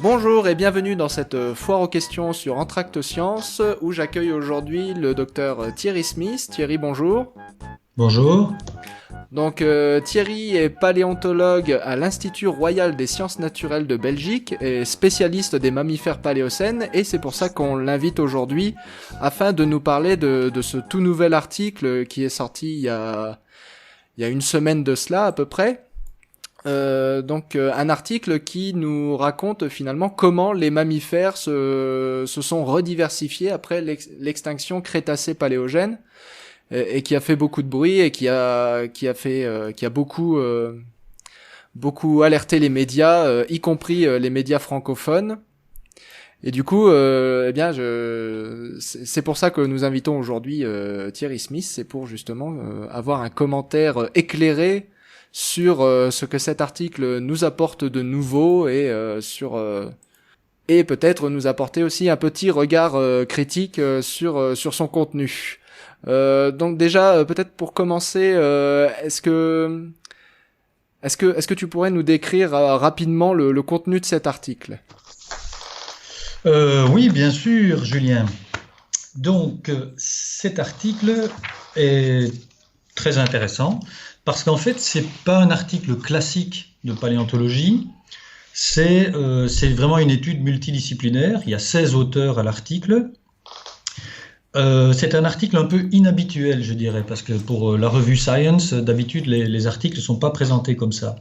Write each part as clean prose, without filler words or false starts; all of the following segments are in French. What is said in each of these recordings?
Bonjour et bienvenue dans cette foire aux questions sur Entracte Science où j'accueille aujourd'hui le docteur Thierry Smith. Thierry, bonjour. Bonjour. Donc Thierry est paléontologue à l'Institut royal des sciences naturelles de Belgique et spécialiste des mammifères paléocènes et c'est pour ça qu'on l'invite aujourd'hui afin de nous parler de ce tout nouvel article qui est sorti il y a une semaine de cela à peu près. Un article qui nous raconte finalement comment les mammifères se sont rediversifiés après l'extinction Crétacé-Paléogène et qui a fait beaucoup de bruit et qui a beaucoup alerté les médias, y compris les médias francophones. Et du coup, c'est pour ça que nous invitons aujourd'hui Thierry Smith, c'est pour justement avoir un commentaire éclairé sur ce que cet article nous apporte de nouveau et peut-être nous apporter aussi un petit regard critique sur son contenu. Donc déjà, peut-être pour commencer, est-ce que tu pourrais nous décrire rapidement le contenu de cet article? Oui, bien sûr, Julien. Donc, cet article est très intéressant parce qu'en fait, c'est pas un article classique de paléontologie. C'est vraiment une étude multidisciplinaire. Il y a 16 auteurs à l'article. C'est un article un peu inhabituel, je dirais, parce que pour la revue Science, d'habitude, les articles ne sont pas présentés comme ça.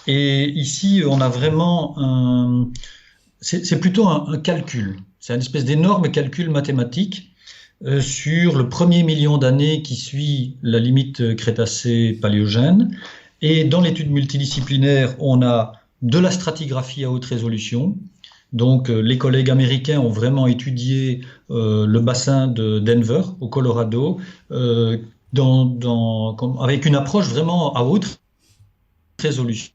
Et ici, on a vraiment c'est plutôt un calcul. C'est une espèce d'énorme calcul mathématique sur le premier million d'années qui suit la limite Crétacé-Paléogène. Et dans l'étude multidisciplinaire, on a de la stratigraphie à haute résolution. Donc, les collègues américains ont vraiment étudié le bassin de Denver, au Colorado, avec une approche vraiment à haute résolution,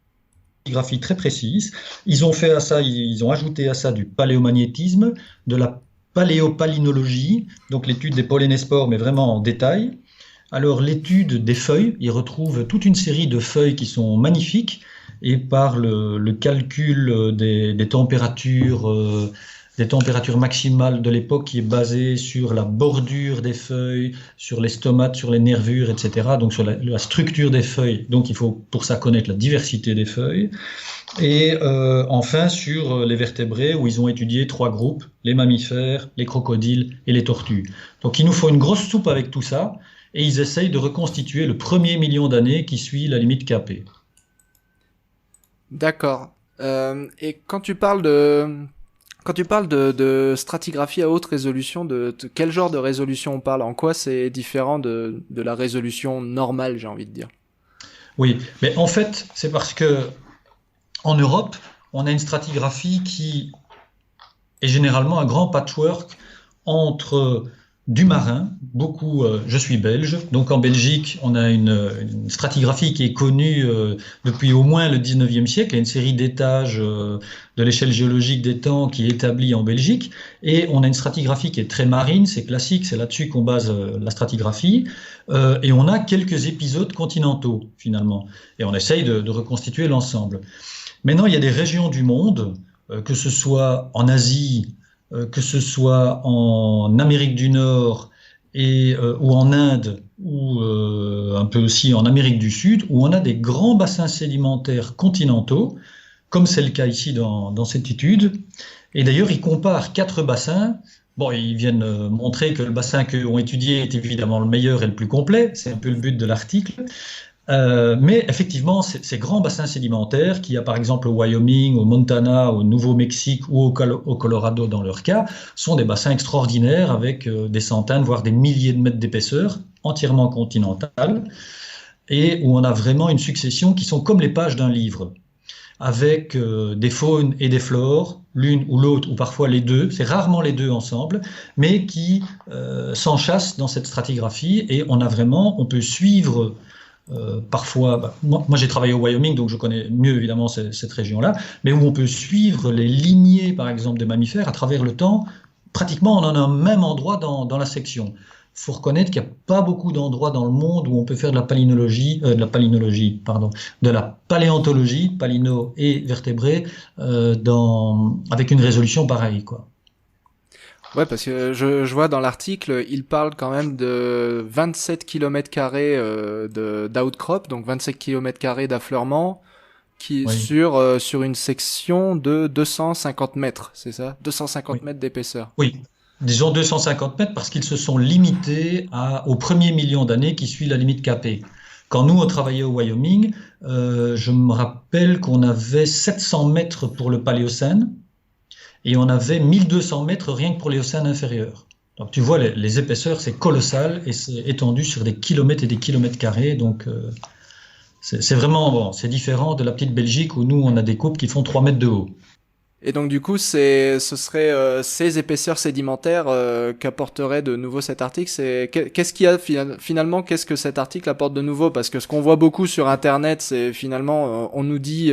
graphie très précise. Ils ont fait à ça, ils ont ajouté à ça du paléomagnétisme, de la paléopalinologie, donc l'étude des pollénespores, mais vraiment en détail. Alors l'étude des feuilles, ils retrouvent toute une série de feuilles qui sont magnifiques, et par le calcul des températures maximales de l'époque qui est basé sur la bordure des feuilles, sur les stomates, sur les nervures, etc. Donc sur la structure des feuilles. Donc il faut pour ça connaître la diversité des feuilles. Et enfin sur les vertébrés où ils ont étudié 3 groupes, les mammifères, les crocodiles et les tortues. Donc il nous faut une grosse soupe avec tout ça et ils essayent de reconstituer le premier million d'années qui suit la limite Kp. D'accord. Et quand tu parles de stratigraphie à haute résolution, de quel genre de résolution on parle? En quoi c'est différent de la résolution normale, j'ai envie de dire? Oui, mais en fait c'est parce que en Europe on a une stratigraphie qui est généralement un grand patchwork entre du marin, beaucoup, je suis belge, donc en Belgique, on a une stratigraphie qui est connue depuis au moins le 19e siècle, il y a une série d'étages de l'échelle géologique des temps qui est établie en Belgique, et on a une stratigraphie qui est très marine, c'est classique, c'est là-dessus qu'on base la stratigraphie, et on a quelques épisodes continentaux finalement, et on essaye de reconstituer l'ensemble. Maintenant, il y a des régions du monde, que ce soit en Asie, que ce soit en Amérique du Nord ou en Inde, ou un peu aussi en Amérique du Sud, où on a des grands bassins sédimentaires continentaux, comme c'est le cas ici dans cette étude. Et d'ailleurs, ils comparent 4 bassins. Bon, ils viennent montrer que le bassin qu'ont étudié est évidemment le meilleur et le plus complet. C'est un peu le but de l'article. Mais effectivement, ces grands bassins sédimentaires, qu'il y a par exemple au Wyoming, au Montana, au Nouveau-Mexique ou au Colorado dans leur cas, sont des bassins extraordinaires avec des centaines, voire des milliers de mètres d'épaisseur, entièrement continentales, et où on a vraiment une succession qui sont comme les pages d'un livre, avec des faunes et des flores, l'une ou l'autre, ou parfois les deux, c'est rarement les deux ensemble, mais qui s'enchâssent dans cette stratigraphie, et on peut suivre parfois, moi j'ai travaillé au Wyoming, donc je connais mieux évidemment cette région-là, mais où on peut suivre les lignées, par exemple, des mammifères à travers le temps, pratiquement en un même endroit dans la section. faut reconnaître qu'il n'y a pas beaucoup d'endroits dans le monde où on peut faire de la de la paléontologie, paléno et vertébrés, avec une résolution pareille, quoi. Ouais, parce que je vois dans l'article, il parle quand même de 27 km² d'outcrop, donc 27 km² d'affleurement, Oui. sur une section de 250 mètres, c'est ça? 250 Oui. mètres d'épaisseur. Oui. Disons 250 mètres parce qu'ils se sont limités au premier million d'années qui suit la limite capée. Quand nous, on travaillait au Wyoming, je me rappelle qu'on avait 700 mètres pour le Paléocène et on avait 1200 mètres rien que pour l'Éocène inférieur. Donc tu vois, les épaisseurs, c'est colossal et c'est étendu sur des kilomètres et des kilomètres carrés. Donc c'est vraiment bon, c'est différent de la petite Belgique où nous, on a des coupes qui font 3 mètres de haut. Et donc du coup, ce serait ces épaisseurs sédimentaires qu'apporterait de nouveau cet article. Qu'est-ce qu'il y a finalement, qu'est-ce que cet article apporte de nouveau? Parce que ce qu'on voit beaucoup sur Internet, c'est finalement, on nous dit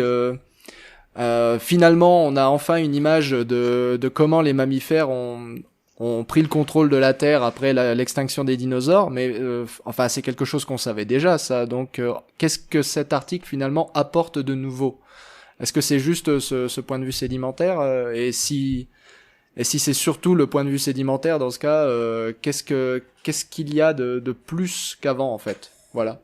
finalement, on a enfin une image de comment les mammifères ont pris le contrôle de la Terre après l'extinction des dinosaures, mais enfin c'est quelque chose qu'on savait déjà ça. Donc qu'est-ce que cet article finalement apporte de nouveau? Est-ce que c'est juste ce point de vue sédimentaire et si c'est surtout le point de vue sédimentaire dans ce cas, qu'est-ce qu'il y a de plus qu'avant en fait? Voilà.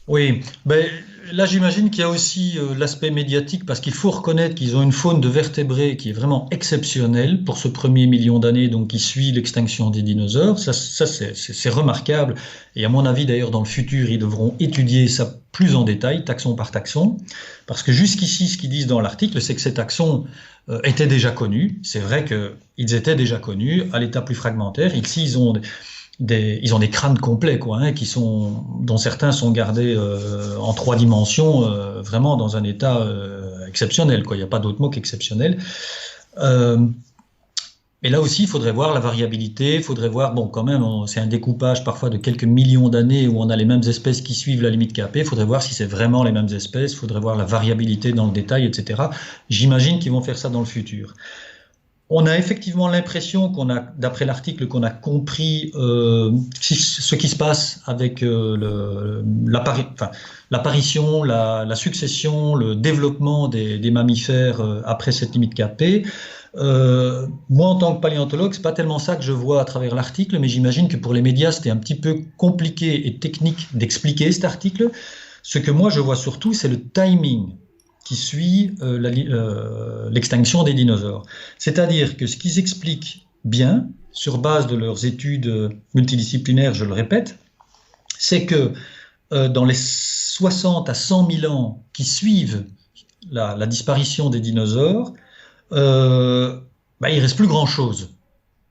Oui, ben, là j'imagine qu'il y a aussi l'aspect médiatique parce qu'il faut reconnaître qu'ils ont une faune de vertébrés qui est vraiment exceptionnelle pour ce premier million d'années donc qui suit l'extinction des dinosaures. Ça c'est remarquable et à mon avis d'ailleurs dans le futur ils devront étudier ça plus en détail, taxon par taxon, parce que jusqu'ici ce qu'ils disent dans l'article c'est que ces taxons étaient déjà connus. C'est vrai qu'ils étaient déjà connus à l'état plus fragmentaire. Ici ils ont des crânes complets, quoi, hein, dont certains sont gardés en 3 dimensions, vraiment dans un état exceptionnel, quoi. Il n'y a pas d'autre mot qu'exceptionnel. Euh, et là aussi, il faudrait voir la variabilité, il faudrait voir, bon, quand même, c'est un découpage parfois de quelques millions d'années où on a les mêmes espèces qui suivent la limite capée. Il faudrait voir si c'est vraiment les mêmes espèces, il faudrait voir la variabilité dans le détail, etc. J'imagine qu'ils vont faire ça dans le futur. On a effectivement l'impression d'après l'article, qu'on a compris ce qui se passe avec l'apparition, la succession, le développement des mammifères après cette limite capée. Moi, en tant que paléontologue, c'est pas tellement ça que je vois à travers l'article, mais j'imagine que pour les médias, c'était un petit peu compliqué et technique d'expliquer cet article. Ce que moi, je vois surtout, c'est le timing qui suit l'extinction des dinosaures. C'est-à-dire que ce qu'ils expliquent bien, sur base de leurs études multidisciplinaires, je le répète, c'est que dans les 60 à 100 000 ans qui suivent la disparition des dinosaures, il ne reste plus grand-chose.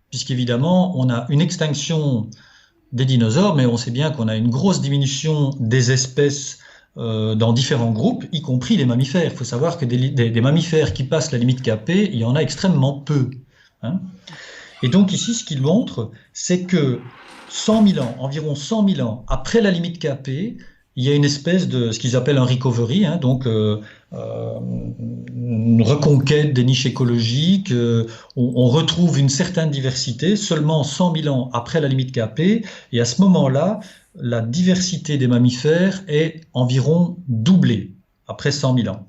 Puisqu'évidemment, on a une extinction des dinosaures, mais on sait bien qu'on a une grosse diminution des espèces dans différents groupes, y compris les mammifères. Il faut savoir que des mammifères qui passent la limite capée, il y en a extrêmement peu. Hein. Et donc ici, ce qu'il montre, c'est que 100 000 ans, environ 100 000 ans après la limite capée, il y a une espèce de ce qu'ils appellent un recovery, hein, donc une reconquête des niches écologiques. On retrouve une certaine diversité seulement 100 000 ans après la limite capée, et à ce moment-là, la diversité des mammifères est environ doublée après 100 000 ans.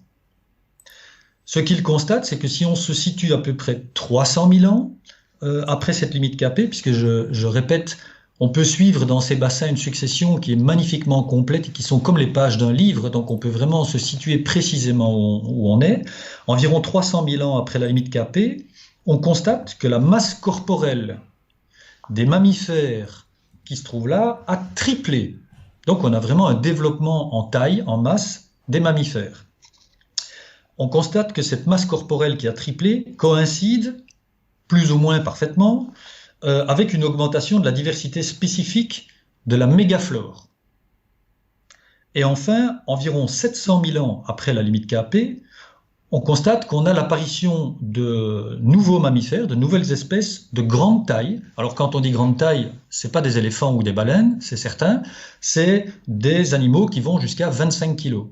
Ce qu'il constate, c'est que si on se situe à peu près 300 000 ans après cette limite capée, puisque je répète, on peut suivre dans ces bassins une succession qui est magnifiquement complète et qui sont comme les pages d'un livre, donc on peut vraiment se situer précisément où on est. Environ 300 000 ans après la limite capée, on constate que la masse corporelle des mammifères qui se trouvent là a triplé. Donc on a vraiment un développement en taille, en masse, des mammifères. On constate que cette masse corporelle qui a triplé coïncide, plus ou moins parfaitement, avec une augmentation de la diversité spécifique de la mégaflore. Et enfin, environ 700 000 ans après la limite capée, on constate qu'on a l'apparition de nouveaux mammifères, de nouvelles espèces de grande taille. Alors quand on dit grande taille, c'est pas des éléphants ou des baleines, c'est certain, c'est des animaux qui vont jusqu'à 25 kilos.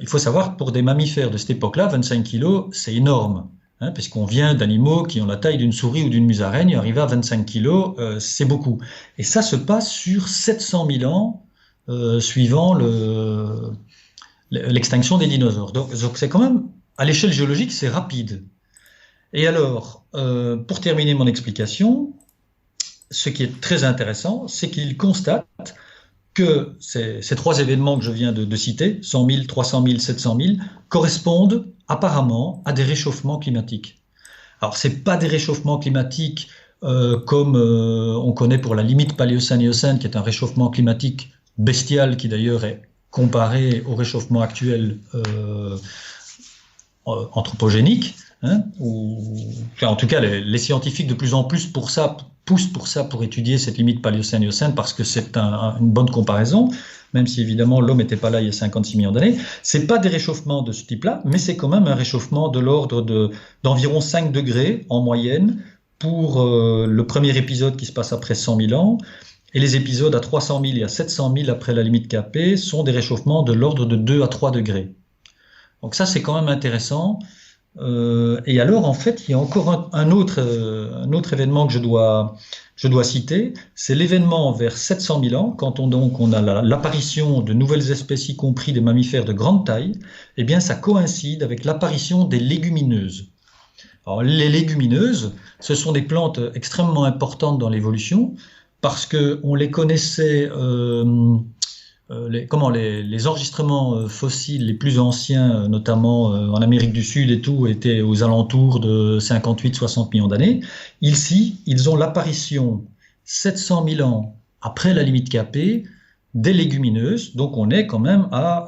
Il faut savoir que pour des mammifères de cette époque-là, 25 kilos, c'est énorme. puisqu'on vient d'animaux qui ont la taille d'une souris ou d'une musaraigne, arriver à 25 kilos, c'est beaucoup. Et ça se passe sur 700 000 ans, suivant l'extinction des dinosaures. Donc c'est quand même, à l'échelle géologique, c'est rapide. Et alors, pour terminer mon explication, ce qui est très intéressant, c'est qu'il constate que ces trois événements que je viens de citer, 100 000, 300 000, 700 000, correspondent apparemment à des réchauffements climatiques. Alors, ce n'est pas des réchauffements climatiques comme on connaît pour la limite Paléocène-Éocène, qui est un réchauffement climatique bestial, qui d'ailleurs est comparé au réchauffement actuel anthropogénique, ou en tout cas les scientifiques de plus en plus poussent pour ça, pour étudier cette limite Paléocène-Éocène, parce que c'est une bonne comparaison, même si évidemment l'homme n'était pas là il y a 56 millions d'années. C'est pas des réchauffements de ce type-là, mais c'est quand même un réchauffement de l'ordre d'environ 5 degrés en moyenne pour le premier épisode qui se passe après 100 000 ans, et les épisodes à 300 000 et à 700 000 après la limite Kp sont des réchauffements de l'ordre de 2 à 3 degrés. Donc ça, c'est quand même intéressant. Et alors, en fait, il y a encore un autre événement que je dois citer. C'est l'événement vers 700 000 ans, quand on a l'apparition de nouvelles espèces, y compris des mammifères de grande taille. Eh bien, ça coïncide avec l'apparition des légumineuses. Alors, les légumineuses, ce sont des plantes extrêmement importantes dans l'évolution, parce qu'on les connaissait... les enregistrements fossiles les plus anciens, notamment en Amérique du Sud et tout, étaient aux alentours de 58-60 millions d'années. Ici, ils ont l'apparition 700 000 ans après la limite Kp des légumineuses, donc on est quand même à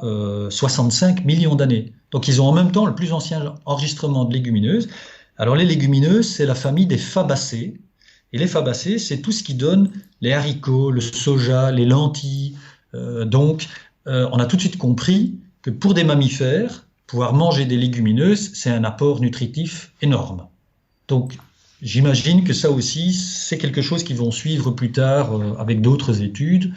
65 millions d'années. Donc ils ont en même temps le plus ancien enregistrement de légumineuses. Alors les légumineuses, c'est la famille des fabacées, et les fabacées, c'est tout ce qui donne les haricots, le soja, les lentilles. Donc, on a tout de suite compris que pour des mammifères, pouvoir manger des légumineuses, c'est un apport nutritif énorme. Donc, j'imagine que ça aussi, c'est quelque chose qu'ils vont suivre plus tard avec d'autres études,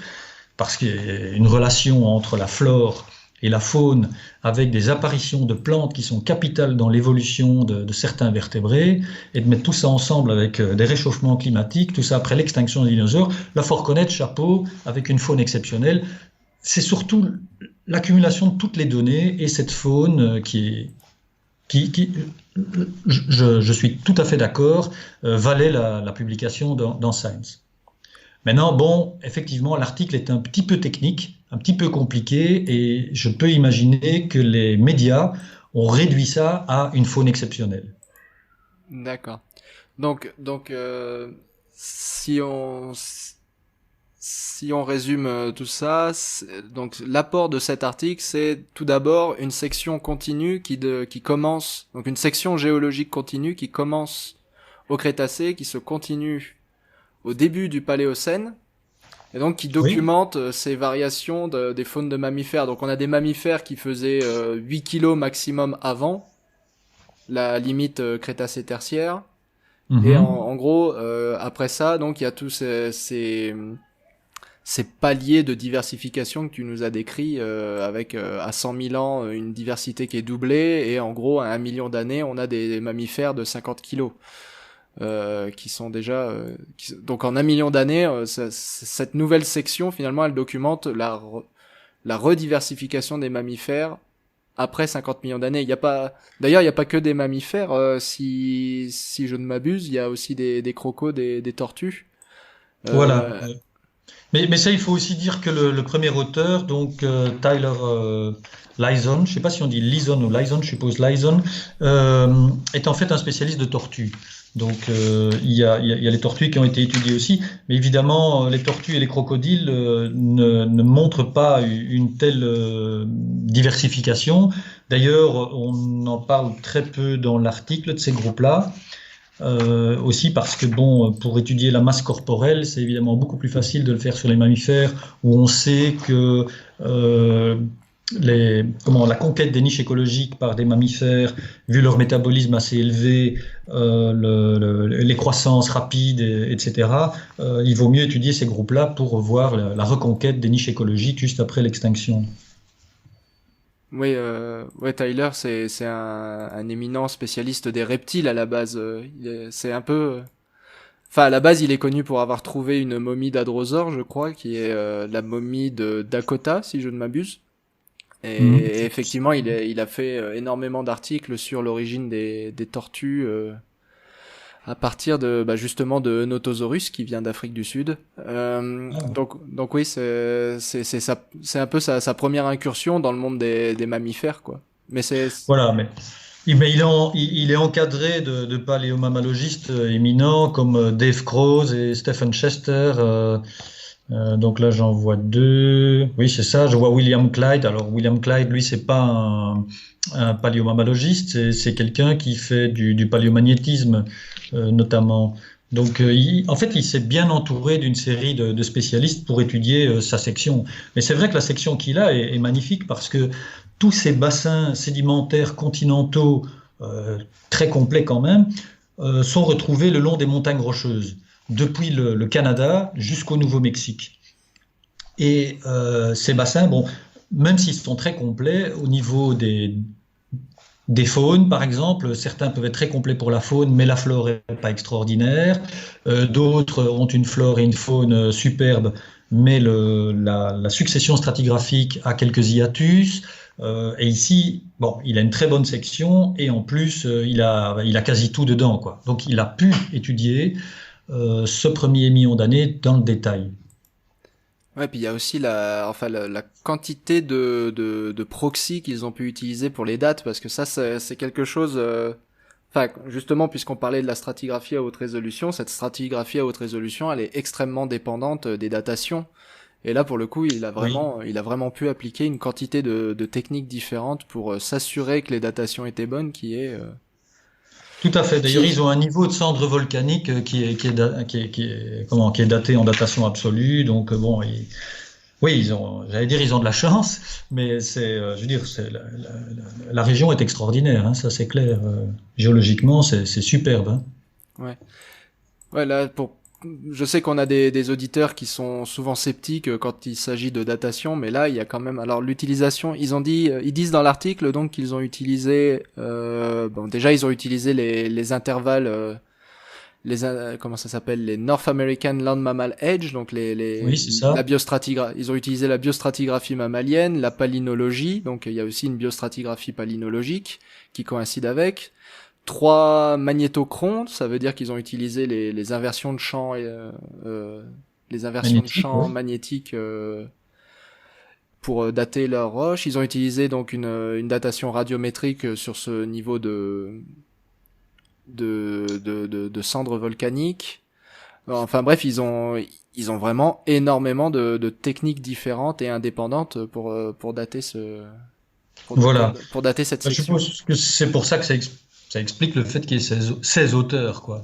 parce qu'il y a une relation entre la flore et la faune, avec des apparitions de plantes qui sont capitales dans l'évolution de certains vertébrés, et de mettre tout ça ensemble avec des réchauffements climatiques, tout ça après l'extinction des dinosaures. Là, faut reconnaître, chapeau, avec une faune exceptionnelle. C'est surtout l'accumulation de toutes les données et cette faune je suis tout à fait d'accord, valait la publication dans Science. Maintenant, bon, effectivement, l'article est un petit peu technique, un petit peu compliqué, et je peux imaginer que les médias ont réduit ça à une faune exceptionnelle. D'accord. Donc, si on résume tout ça, donc l'apport de cet article, c'est tout d'abord une section continue qui commence, donc une section géologique continue qui commence au Crétacé, qui se continue au début du Paléocène, et donc qui Oui. documente ces variations des faunes de mammifères. Donc on a des mammifères qui faisaient 8 kilos maximum avant la limite Crétacé-Tertiaire, et Mhm. en gros, après ça, donc il y a tous ces paliers de diversification que tu nous as décrits, avec à 100 000 ans une diversité qui est doublée, et en gros à 1 million d'années on a des mammifères de 50 kilos. Qui sont déjà donc en 1 million d'années, cette nouvelle section finalement elle documente la rediversification des mammifères après 50 millions d'années. D'ailleurs il y a pas que des mammifères, si je ne m'abuse, il y a aussi des crocos, des tortues. Voilà. Euh, Mais ça, il faut aussi dire que le premier auteur, donc Tyler Lyson, je ne sais pas si on dit Lyson ou Lyson, je suppose Lyson, est en fait un spécialiste de tortues. Donc il y a les tortues qui ont été étudiées aussi, mais évidemment les tortues et les crocodiles ne montrent pas une telle diversification. D'ailleurs, on en parle très peu dans l'article de ces groupes-là. Aussi parce que bon, pour étudier la masse corporelle, c'est évidemment beaucoup plus facile de le faire sur les mammifères, où on sait que la conquête des niches écologiques par des mammifères, vu leur métabolisme assez élevé, les croissances rapides, etc., il vaut mieux étudier ces groupes-là pour voir la reconquête des niches écologiques juste après l'extinction. Oui, ouais, Tyler, c'est un éminent spécialiste des reptiles à la base. C'est un peu. Enfin, à la base, il est connu pour avoir trouvé une momie d'Adrosaure, je crois, qui est la momie de Dakota, si je ne m'abuse. Mhm. Et effectivement, il a fait énormément d'articles sur l'origine des tortues à partir de bah, justement de Notosaurus qui vient d'Afrique du Sud. Donc oui, c'est un peu sa première incursion dans le monde des mammifères, quoi. Mais Voilà, mais il est encadré de paléomammalogistes éminents comme Dave Croze et Stephen Chester. Donc là, j'en vois deux. Oui, c'est ça. Je vois William Clyde. Alors, William Clyde, lui, c'est pas un paléomammalogiste, c'est quelqu'un qui fait du paléomagnétisme, notamment. Donc, en fait, il s'est bien entouré d'une série de spécialistes pour étudier sa section. Mais c'est vrai que la section qu'il a est magnifique parce que tous ces bassins sédimentaires continentaux, euh, très complets quand même, sont retrouvés le long des montagnes rocheuses depuis le Canada jusqu'au Nouveau-Mexique. Et ces bassins, bon, même s'ils sont très complets, au niveau des faunes, par exemple, certains peuvent être très complets pour la faune, mais la flore n'est pas extraordinaire. D'autres ont une flore et une faune superbes, mais la succession stratigraphique a quelques hiatus. Et ici, bon, il a une très bonne section et en plus, il a quasi tout dedans, quoi. Donc, il a pu étudier ce premier million d'années dans le détail. ouais, puis il y a aussi la quantité de proxys qu'ils ont pu utiliser pour les dates, parce que ça, c'est quelque chose. Enfin, justement, puisqu'on parlait de la stratigraphie à haute résolution, cette stratigraphie à haute résolution, elle est extrêmement dépendante des datations. Et là, pour le coup, Oui. il a vraiment pu appliquer une quantité de techniques différentes pour s'assurer que les datations étaient bonnes, Tout à fait. D'ailleurs, qui, ils ont un niveau de cendre volcanique qui est daté en datation absolue. Donc, bon, oui, j'allais dire, ils ont de la chance, mais je veux dire, la région est extraordinaire, hein, ça c'est clair. Géologiquement, c'est superbe, hein. ouais. Ouais, là, je sais qu'on a des auditeurs qui sont souvent sceptiques quand il s'agit de datation, mais là, il y a quand même, alors l'utilisation, ils disent dans l'article donc qu'ils ont utilisé, bon, déjà ils ont utilisé les intervalles, comment ça s'appelle, les North American Land Mammal Age, donc Oui, c'est ça. ils ont utilisé la biostratigraphie mammalienne, la palynologie, donc il y a aussi une biostratigraphie palynologique qui coïncide avec. Trois magnétochrones, ça veut dire qu'ils ont utilisé les inversions de champ euh, les inversions de Magnétique, champ oui. magnétiques pour dater leurs roches. Ils ont utilisé donc une datation radiométrique sur ce niveau de cendres volcaniques. Enfin bref, ils ont vraiment énormément de techniques différentes et indépendantes pour dater Voilà. pour dater cette Je section. suppose que c'est pour ça que ça explique le fait qu'il y ait 16 auteurs, quoi.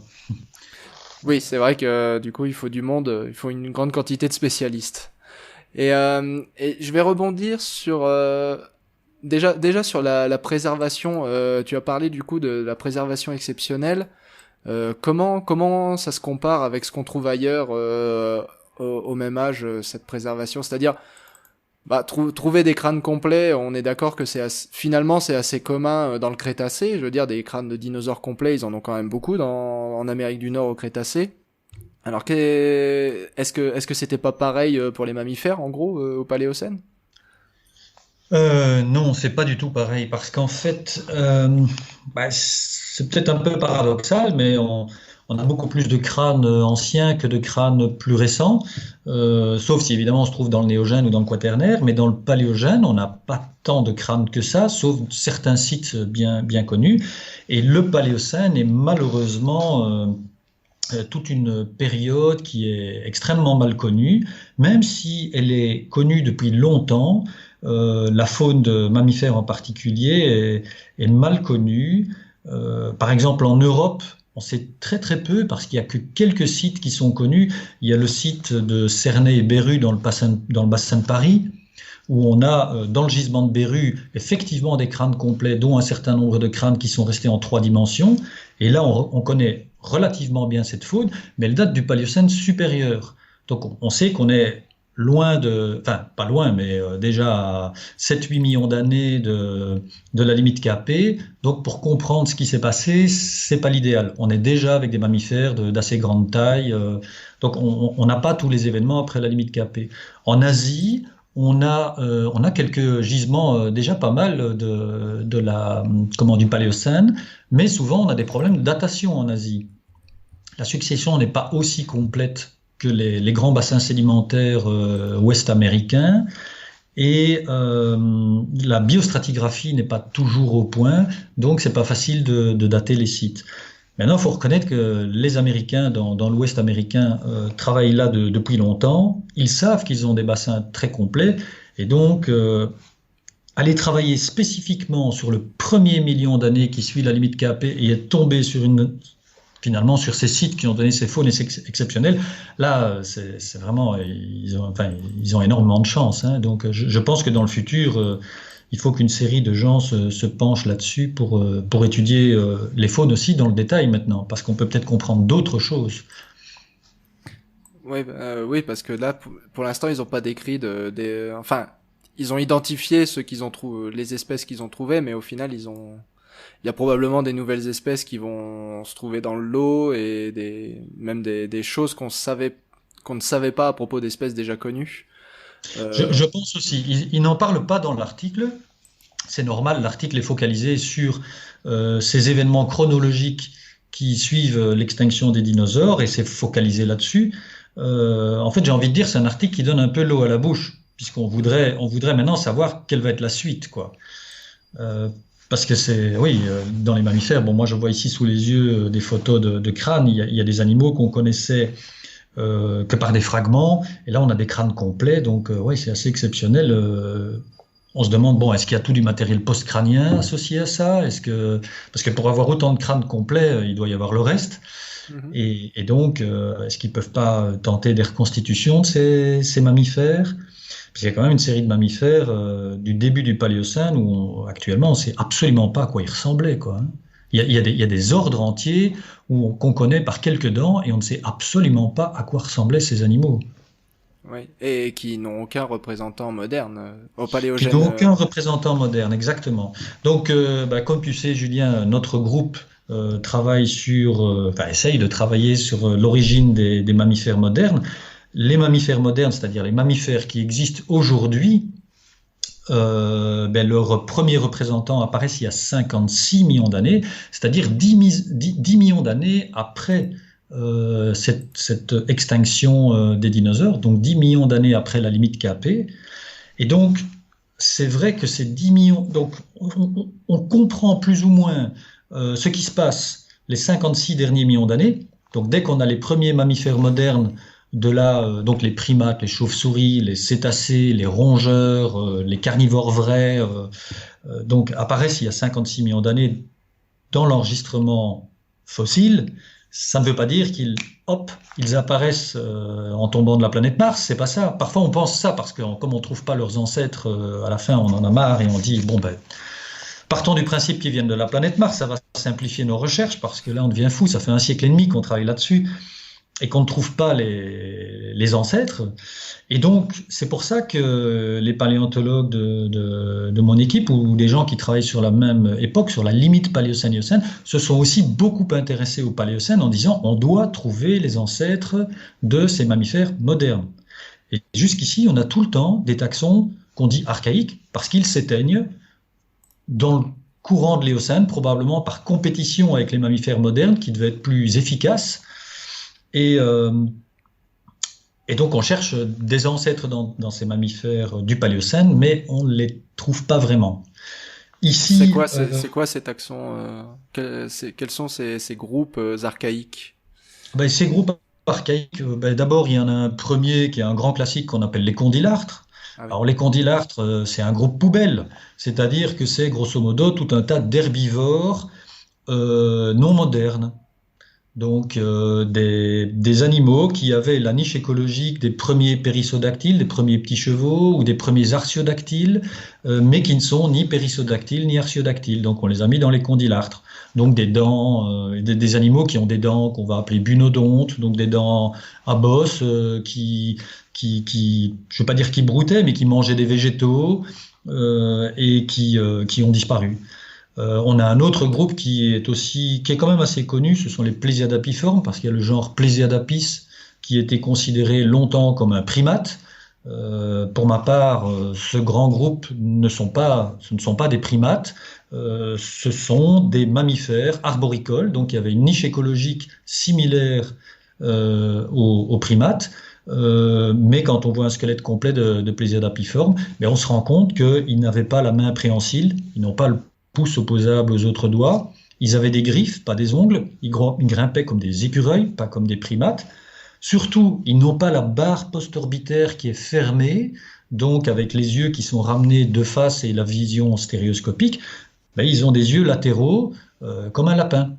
Oui, c'est vrai que du coup, il faut du monde, il faut une grande quantité de spécialistes. Et je vais rebondir sur déjà sur la préservation. Tu as parlé du coup de la préservation exceptionnelle. Comment ça se compare avec ce qu'on trouve ailleurs au même âge cette préservation? C'est-à-dire, bah, trouver des crânes complets, on est d'accord que finalement c'est assez commun dans le Crétacé. Je veux dire, des crânes de dinosaures complets, ils en ont quand même beaucoup en Amérique du Nord au Crétacé. Alors est-ce que c'était pas pareil pour les mammifères en gros au Paléocène? Non, c'est pas du tout pareil parce qu'en fait, bah, c'est peut-être un peu paradoxal, mais on a beaucoup plus de crânes anciens que de crânes plus récents, sauf si évidemment on se trouve dans le néogène ou dans le quaternaire, mais dans le paléogène, on n'a pas tant de crânes que ça, sauf certains sites bien connus. Et le paléocène est malheureusement toute une période qui est extrêmement mal connue, même si elle est connue depuis longtemps. La faune de mammifères en particulier est mal connue. Par exemple, en Europe, on sait très très peu parce qu'il n'y a que quelques sites qui sont connus. Il y a le site de Cernay et Berru dans le bassin de Paris, où on a dans le gisement de Berru effectivement des crânes complets, dont un certain nombre de crânes qui sont restés en 3 dimensions. Et là, on connaît relativement bien cette faune, mais elle date du Paléocène supérieur. Donc on sait qu'on est enfin pas loin, mais déjà à 7-8 millions d'années de la limite capée. Donc pour comprendre ce qui s'est passé, c'est pas l'idéal. On est déjà avec des mammifères d'assez grande taille, donc on n'a pas tous les événements après la limite capée. En Asie, on a quelques gisements déjà pas mal du Paléocène, mais souvent on a des problèmes de datation en Asie. La succession n'est pas aussi complète que les grands bassins sédimentaires ouest-américains et la biostratigraphie n'est pas toujours au point, donc c'est pas facile de dater les sites. Maintenant, il faut reconnaître que les Américains dans l'Ouest américain travaillent là depuis longtemps. Ils savent qu'ils ont des bassins très complets et donc aller travailler spécifiquement sur le premier million d'années qui suit la limite capée et être tombé finalement sur ces sites qui ont donné ces faunes exceptionnelles, là, c'est vraiment, ils ont énormément de chance, hein. Donc, je pense que dans le futur, il faut qu'une série de gens se penchent là-dessus pour étudier les faunes aussi dans le détail maintenant, parce qu'on peut peut-être comprendre d'autres choses. Ouais, oui, parce que là, pour l'instant, ils ont pas décrit enfin, ils ont identifié ceux qu'ils ont trouvé, les espèces qu'ils ont trouvées, mais au final, il y a probablement des nouvelles espèces qui vont se trouver dans le lot et même des choses qu'on ne savait pas à propos d'espèces déjà connues. Euh, Je pense aussi, ils n'en parlent pas dans l'article. C'est normal, l'article est focalisé sur ces événements chronologiques qui suivent l'extinction des dinosaures et c'est focalisé là-dessus. En fait, j'ai envie de dire, c'est un article qui donne un peu l'eau à la bouche, puisqu'on voudrait maintenant savoir quelle va être la suite, quoi. Euh, Parce que oui, dans les mammifères, bon, moi je vois ici sous les yeux des photos de crânes, il y a des animaux qu'on connaissait que par des fragments, et là on a des crânes complets, donc oui, c'est assez exceptionnel. On se demande, bon, est-ce qu'il y a tout du matériel post-crânien associé à ça? Parce que pour avoir autant de crânes complets, il doit y avoir le reste. mhm. Et donc, est-ce qu'ils peuvent pas tenter des reconstitutions de ces mammifères? Parce qu'il y a quand même une série de mammifères du début du Paléocène où actuellement on sait absolument pas à quoi ils ressemblaient, quoi, hein. Il y a des ordres entiers qu'on connaît par quelques dents et on ne sait absolument pas à quoi ressemblaient ces animaux. Oui, et qui n'ont aucun représentant moderne au Qui Paléogène. n'ont aucun représentant moderne, exactement. Donc, comme tu sais, Julien, notre groupe essaye de travailler sur l'origine des mammifères modernes. Les mammifères modernes, c'est-à-dire les mammifères qui existent aujourd'hui, leur premier représentant apparaît il y a 56 millions d'années, c'est-à-dire 10 millions d'années après cette extinction des dinosaures, donc 10 millions d'années après la limite capée. Et donc, c'est vrai que ces 10 millions, donc on comprend plus ou moins ce qui se passe les 56 derniers millions d'années. Donc, dès qu'on a les premiers mammifères modernes, de là, donc les primates, les chauves-souris, les cétacés, les rongeurs, les carnivores vrais, donc apparaissent il y a 56 millions d'années dans l'enregistrement fossile. Ça ne veut pas dire ils apparaissent en tombant de la planète Mars, c'est pas ça. Parfois on pense ça parce que comme on trouve pas leurs ancêtres, à la fin on en a marre et on dit bon ben partons du principe qu'ils viennent de la planète Mars, ça va simplifier nos recherches parce que là on devient fou, ça fait un siècle et demi qu'on travaille là-dessus et qu'on ne trouve pas les ancêtres. Et donc, c'est pour ça que les paléontologues de mon équipe ou des gens qui travaillent sur la même époque, sur la limite paléocène-Éocène, se sont aussi beaucoup intéressés au Paléocène en disant on doit trouver les ancêtres de ces mammifères modernes. Et jusqu'ici, on a tout le temps des taxons qu'on dit archaïques parce qu'ils s'éteignent dans le courant de l'Éocène, probablement par compétition avec les mammifères modernes qui devaient être plus efficaces. Et, euh, et donc, on cherche des ancêtres dans ces mammifères du Paléocène, mais on ne les trouve pas vraiment. Ici, C'est quoi ces taxons quels sont ces groupes archaïques? ces groupes archaïques, d'abord, il y en a un premier qui est un grand classique qu'on appelle les condylartres. Ah oui. Alors, les condylartres, c'est un groupe poubelle, c'est-à-dire que c'est grosso modo tout un tas d'herbivores non modernes. Donc des animaux qui avaient la niche écologique des premiers périssodactyles, des premiers petits chevaux ou des premiers artiodactyles, mais qui ne sont ni périssodactyles ni artiodactyles. Donc on les a mis dans les condylarthres. Donc des dents, des animaux qui ont des dents qu'on va appeler bunodontes, donc des dents à bosse je ne veux pas dire qui broutaient, mais qui mangeaient des végétaux et qui ont disparu. On a un autre groupe qui est quand même assez connu, ce sont les Plésiadapiformes, parce qu'il y a le genre Plésiadapis qui était considéré longtemps comme un primate. Pour ma part, ce grand groupe ce ne sont pas des primates, ce sont des mammifères arboricoles, donc il y avait une niche écologique similaire aux primates. Mais quand on voit un squelette complet de Plésiadapiformes, ben on se rend compte qu'ils n'avaient pas la main préhensile, ils n'ont pas le pouce opposable aux autres doigts. Ils avaient des griffes, pas des ongles. Ils grimpaient comme des écureuils, pas comme des primates. Surtout, ils n'ont pas la barre postorbitaire qui est fermée, donc avec les yeux qui sont ramenés de face et la vision stéréoscopique, ben, ils ont des yeux latéraux comme un lapin.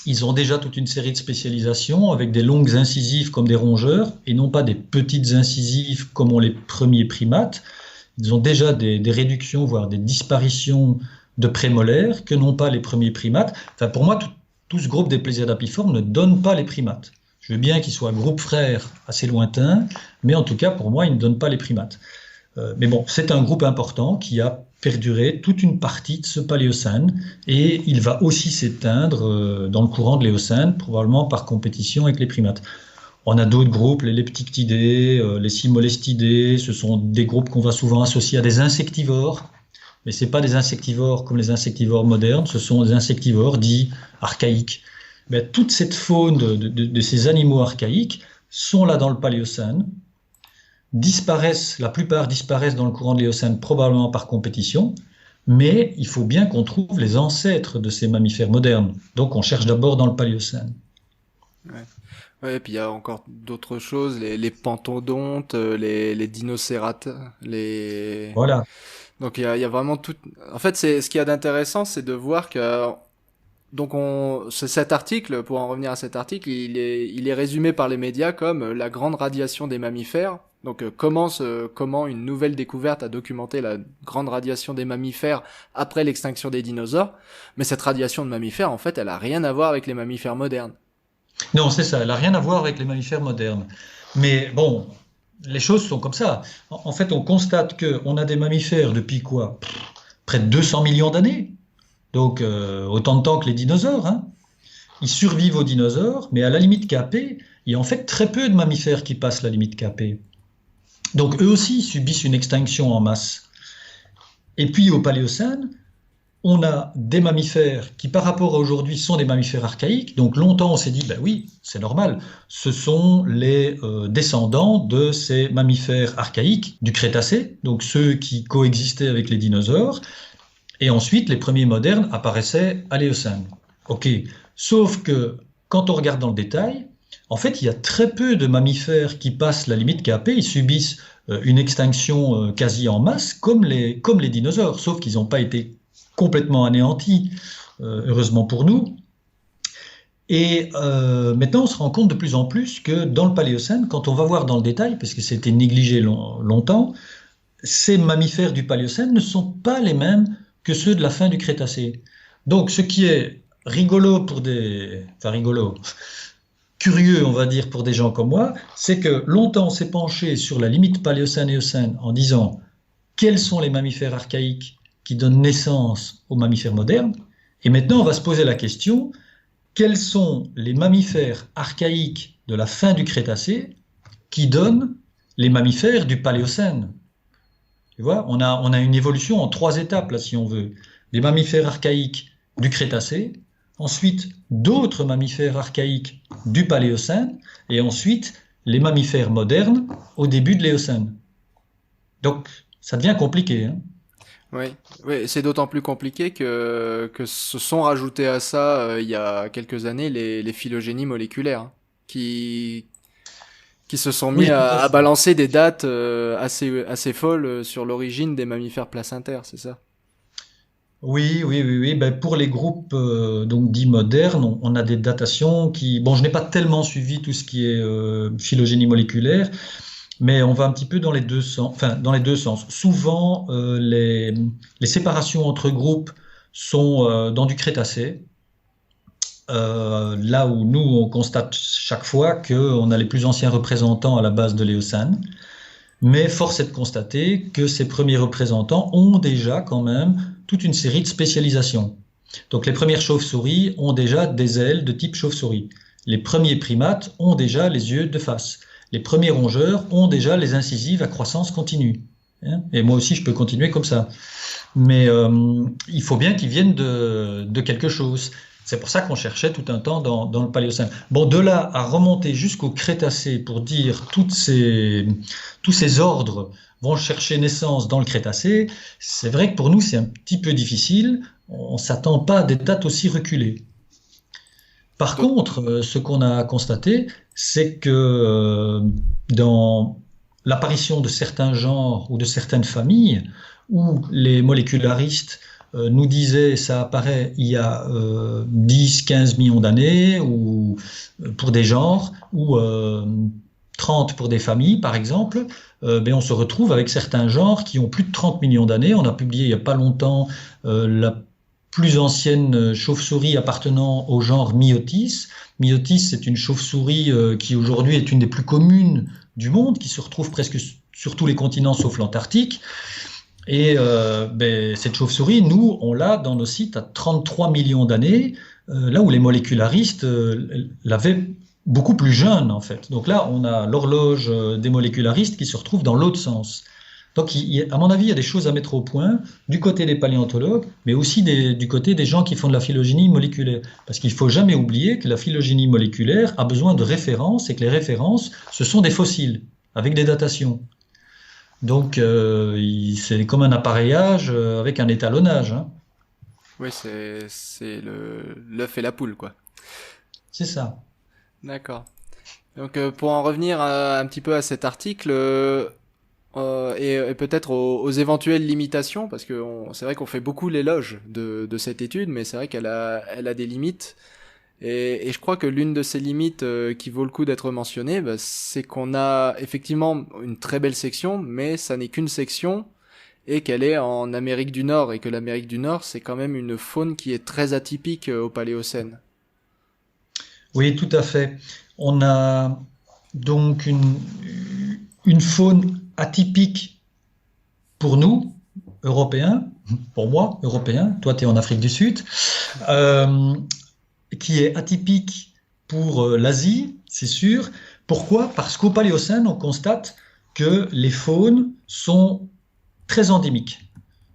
Ils ont déjà toute une série de spécialisations avec des longues incisives comme des rongeurs et non pas des petites incisives comme ont les premiers primates. Ils ont déjà des réductions, voire des disparitions de prémolaires que n'ont pas les premiers primates. Enfin, pour moi, tout ce groupe des Plésiadapiformes ne donne pas les primates. Je veux bien qu'ils soient groupe frère assez lointain, mais en tout cas, pour moi, ils ne donnent pas les primates. Mais bon, c'est un groupe important qui a perduré toute une partie de ce Paléocène et il va aussi s'éteindre dans le courant de l'Éocène, probablement par compétition avec les primates. On a d'autres groupes, les leptictidés, les cymolestidés, ce sont des groupes qu'on va souvent associer à des insectivores, mais ce n'est pas des insectivores comme les insectivores modernes, ce sont des insectivores dits archaïques. Mais toute cette faune de ces animaux archaïques sont là dans le Paléocène, la plupart disparaissent dans le courant de l'Éocène, probablement par compétition, mais il faut bien qu'on trouve les ancêtres de ces mammifères modernes. Donc on cherche d'abord dans le Paléocène. Ouais. Ouais, et puis il y a encore d'autres choses, les pantodontes, les dinocérates, les... Voilà. Donc il y a vraiment tout... En fait, ce qu'il y a d'intéressant, c'est de voir que... Donc cet article, pour en revenir à cet article, il est résumé par les médias comme la grande radiation des mammifères. Donc comment une nouvelle découverte a documenté la grande radiation des mammifères après l'extinction des dinosaures. Mais cette radiation de mammifères, en fait, elle a rien à voir avec les mammifères modernes. Non, c'est ça, elle n'a rien à voir avec les mammifères modernes. Mais bon, les choses sont comme ça. En fait, on constate qu'on a des mammifères depuis quoi? Près de 200 millions d'années. Donc, autant de temps que les dinosaures, hein. Ils survivent aux dinosaures, mais à la limite capée, il y a en fait très peu de mammifères qui passent la limite capée. Donc, eux aussi subissent une extinction en masse. Et puis, au Paléocène, on a des mammifères qui, par rapport à aujourd'hui, sont des mammifères archaïques. Donc longtemps, on s'est dit, ben oui, c'est normal. Ce sont les descendants de ces mammifères archaïques du Crétacé, donc ceux qui coexistaient avec les dinosaures. Et ensuite, les premiers modernes apparaissaient à l'Éocène. OK. Sauf que quand on regarde dans le détail, en fait, il y a très peu de mammifères qui passent la limite capée. Ils subissent une extinction quasi en masse, comme les dinosaures, sauf qu'ils n'ont pas été complètement anéantis, heureusement pour nous. Et maintenant, on se rend compte de plus en plus que dans le Paléocène, quand on va voir dans le détail, parce que c'était négligé longtemps, ces mammifères du Paléocène ne sont pas les mêmes que ceux de la fin du Crétacé. Donc, ce qui est rigolo enfin rigolo, curieux, on va dire, pour des gens comme moi, c'est que longtemps on s'est penché sur la limite Paléocène-Éocène en disant quels sont les mammifères archaïques qui donnent naissance aux mammifères modernes, et maintenant on va se poser la question, quels sont les mammifères archaïques de la fin du Crétacé qui donnent les mammifères du Paléocène? Tu vois, on a une évolution en 3 étapes, là, si on veut. Les mammifères archaïques du Crétacé, ensuite d'autres mammifères archaïques du Paléocène, et ensuite les mammifères modernes au début de l'Éocène. Donc, ça devient compliqué, hein. Oui, oui, c'est d'autant plus compliqué que se sont rajoutés à ça il y a quelques années les phylogénies moléculaires, hein, qui se sont mis Oui, tout à à fait. balancer des dates assez folles sur l'origine des mammifères placentaires, c'est ça? Oui, oui, oui, oui. Ben, pour les groupes donc dits modernes, on a des datations qui... Bon, je n'ai pas tellement suivi tout ce qui est phylogénie moléculaire, mais on va un petit peu dans les deux sens. Enfin, dans les deux sens. Souvent, les séparations entre groupes sont dans du Crétacé, là où nous, on constate chaque fois qu'on a les plus anciens représentants à la base de l'Éocène. Mais force est de constater que ces premiers représentants ont déjà quand même toute une série de spécialisations. Donc les premières chauves-souris ont déjà des ailes de type chauve-souris. Les premiers primates ont déjà les yeux de face. Les premiers rongeurs ont déjà les incisives à croissance continue. Hein. Et moi aussi, je peux continuer comme ça. Mais il faut bien qu'ils viennent de quelque chose. C'est pour ça qu'on cherchait tout un temps dans le Paléocène. Bon, de là à remonter jusqu'au Crétacé pour dire tous ces ordres vont chercher naissance dans le Crétacé, c'est vrai que pour nous, c'est un petit peu difficile. On ne s'attend pas à des dates aussi reculées. Par D'aut- contre, ce qu'on a constaté, c'est que dans l'apparition de certains genres ou de certaines familles, où les molécularistes nous disaient ça apparaît il y a 10-15 millions d'années, ou pour des genres, ou 30 pour des familles, par exemple, ben on se retrouve avec certains genres qui ont plus de 30 millions d'années. On a publié il n'y a pas longtemps la plus ancienne chauve-souris appartenant au genre Myotis. Myotis, c'est une chauve-souris qui aujourd'hui est une des plus communes du monde, qui se retrouve presque sur tous les continents sauf l'Antarctique. Et ben, cette chauve-souris, nous, on l'a dans nos sites à 33 millions d'années, là où les molécularistes l'avaient beaucoup plus jeune, en fait. Donc là, on a l'horloge des molécularistes qui se retrouve dans l'autre sens. Donc, à mon avis, il y a des choses à mettre au point du côté des paléontologues, mais aussi du côté des gens qui font de la phylogénie moléculaire. Parce qu'il ne faut jamais oublier que la phylogénie moléculaire a besoin de références et que les références, ce sont des fossiles avec des datations. Donc, c'est comme un appareillage avec un étalonnage. Hein. Oui, c'est le l'œuf et la poule, quoi. C'est ça. D'accord. Donc pour en revenir un petit peu à cet article et peut-être aux éventuelles limitations, parce que c'est vrai qu'on fait beaucoup l'éloge de cette étude, mais c'est vrai elle a des limites. Et je crois que l'une de ces limites qui vaut le coup d'être mentionnée, bah, c'est qu'on a effectivement une très belle section, mais ça n'est qu'une section et qu'elle est en Amérique du Nord, et que l'Amérique du Nord, c'est quand même une faune qui est très atypique au Paléocène. Oui, tout à fait. On a donc une faune atypique pour nous, Européens, pour moi, Européens, toi tu es en Afrique du Sud, euh, qui est atypique pour l'Asie, c'est sûr. Pourquoi? Parce qu'au Paléocène, on constate que les faunes sont très endémiques.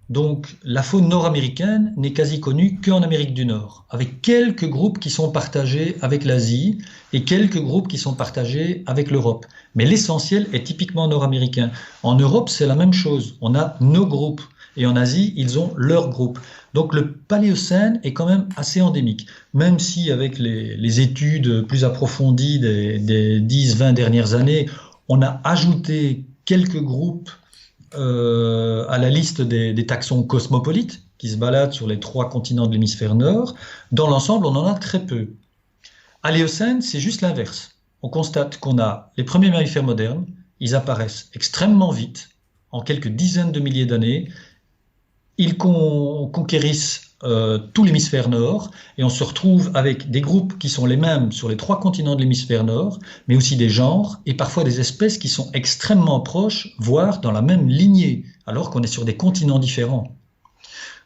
Donc, la faune nord-américaine n'est quasi connue qu'en Amérique du Nord, avec quelques groupes qui sont partagés avec l'Asie et quelques groupes qui sont partagés avec l'Europe. Mais l'essentiel est typiquement nord-américain. En Europe, c'est la même chose. On a nos groupes. Et en Asie, ils ont leurs groupes. Donc le Paléocène est quand même assez endémique. Même si avec les études plus approfondies des 10-20 dernières années, on a ajouté quelques groupes à la liste des taxons cosmopolites qui se baladent sur les trois continents de l'hémisphère nord. Dans l'ensemble, on en a très peu. À l'Éocène, c'est juste l'inverse. On constate qu'on a les premiers mammifères modernes, ils apparaissent extrêmement vite, en quelques dizaines de milliers d'années. Ils conquérissent tout l'hémisphère nord et on se retrouve avec des groupes qui sont les mêmes sur les trois continents de l'hémisphère nord, mais aussi des genres et parfois des espèces qui sont extrêmement proches, voire dans la même lignée, alors qu'on est sur des continents différents.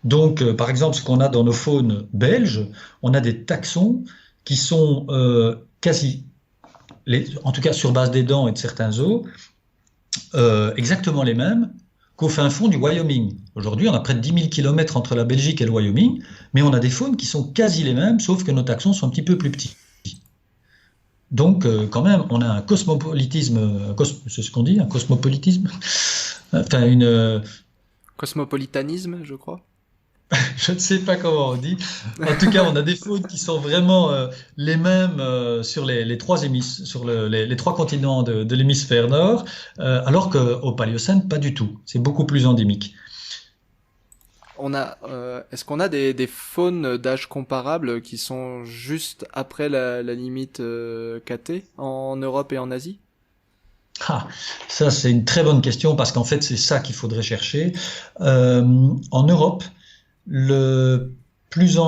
Donc, par exemple, ce qu'on a dans nos faunes belges, on a des taxons qui sont quasi, en tout cas sur base des dents et de certains os, exactement les mêmes qu'au fin fond du Wyoming. Aujourd'hui, on a près de 10 000 kilomètres entre la Belgique et le Wyoming, mais on a des faunes qui sont quasi les mêmes, sauf que nos taxons sont un petit peu plus petits. Donc, quand même, on a un cosmopolitisme, c'est ce qu'on dit, un cosmopolitisme, enfin Cosmopolitanisme, je crois. je ne sais pas comment on dit. En tout cas, on a des faunes qui sont vraiment les mêmes sur les trois continents de l'hémisphère nord, alors qu'au Paléocène, pas du tout. C'est beaucoup plus endémique. Est-ce qu'on a des faunes d'âge comparable qui sont juste après la limite KT en Europe et en Asie? Ah, ça, c'est une très bonne question parce qu'en fait, c'est ça qu'il faudrait chercher. En Europe, la plus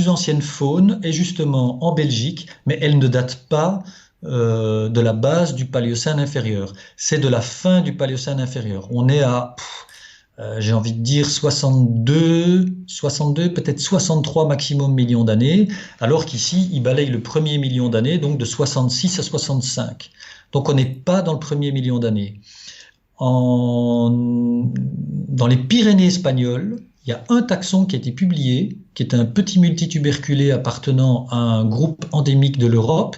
ancienne faune est justement en Belgique, mais elle ne date pas de la base du Paléocène inférieur. C'est de la fin du Paléocène inférieur. On est à, j'ai envie de dire 62, peut-être 63 maximum millions d'années, alors qu'ici, il balaye le premier million d'années, donc de 66 à 65. Donc on n'est pas dans le premier million d'années. Dans les Pyrénées espagnoles, il y a un taxon qui a été publié, qui est un petit multituberculé appartenant à un groupe endémique de l'Europe.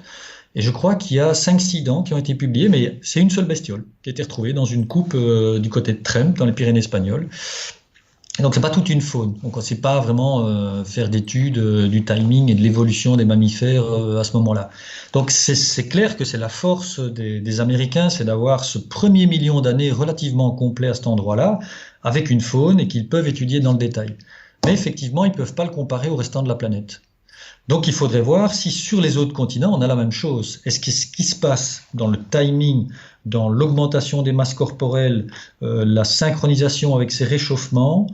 Et je crois qu'il y a 5-6 dents qui ont été publiées, mais c'est une seule bestiole qui a été retrouvée dans une coupe du côté de Tremp, dans les Pyrénées espagnoles. Et donc, c'est pas toute une faune. Donc, on ne sait pas vraiment faire d'études du timing et de l'évolution des mammifères à ce moment-là. Donc, c'est clair que c'est la force des Américains, c'est d'avoir ce premier million d'années relativement complet à cet endroit-là, avec une faune et qu'ils peuvent étudier dans le détail. Mais effectivement, ils ne peuvent pas le comparer au restant de la planète. Donc, il faudrait voir si sur les autres continents, on a la même chose. Est-ce que ce qui se passe dans le timing, dans l'augmentation des masses corporelles, la synchronisation avec ces réchauffements,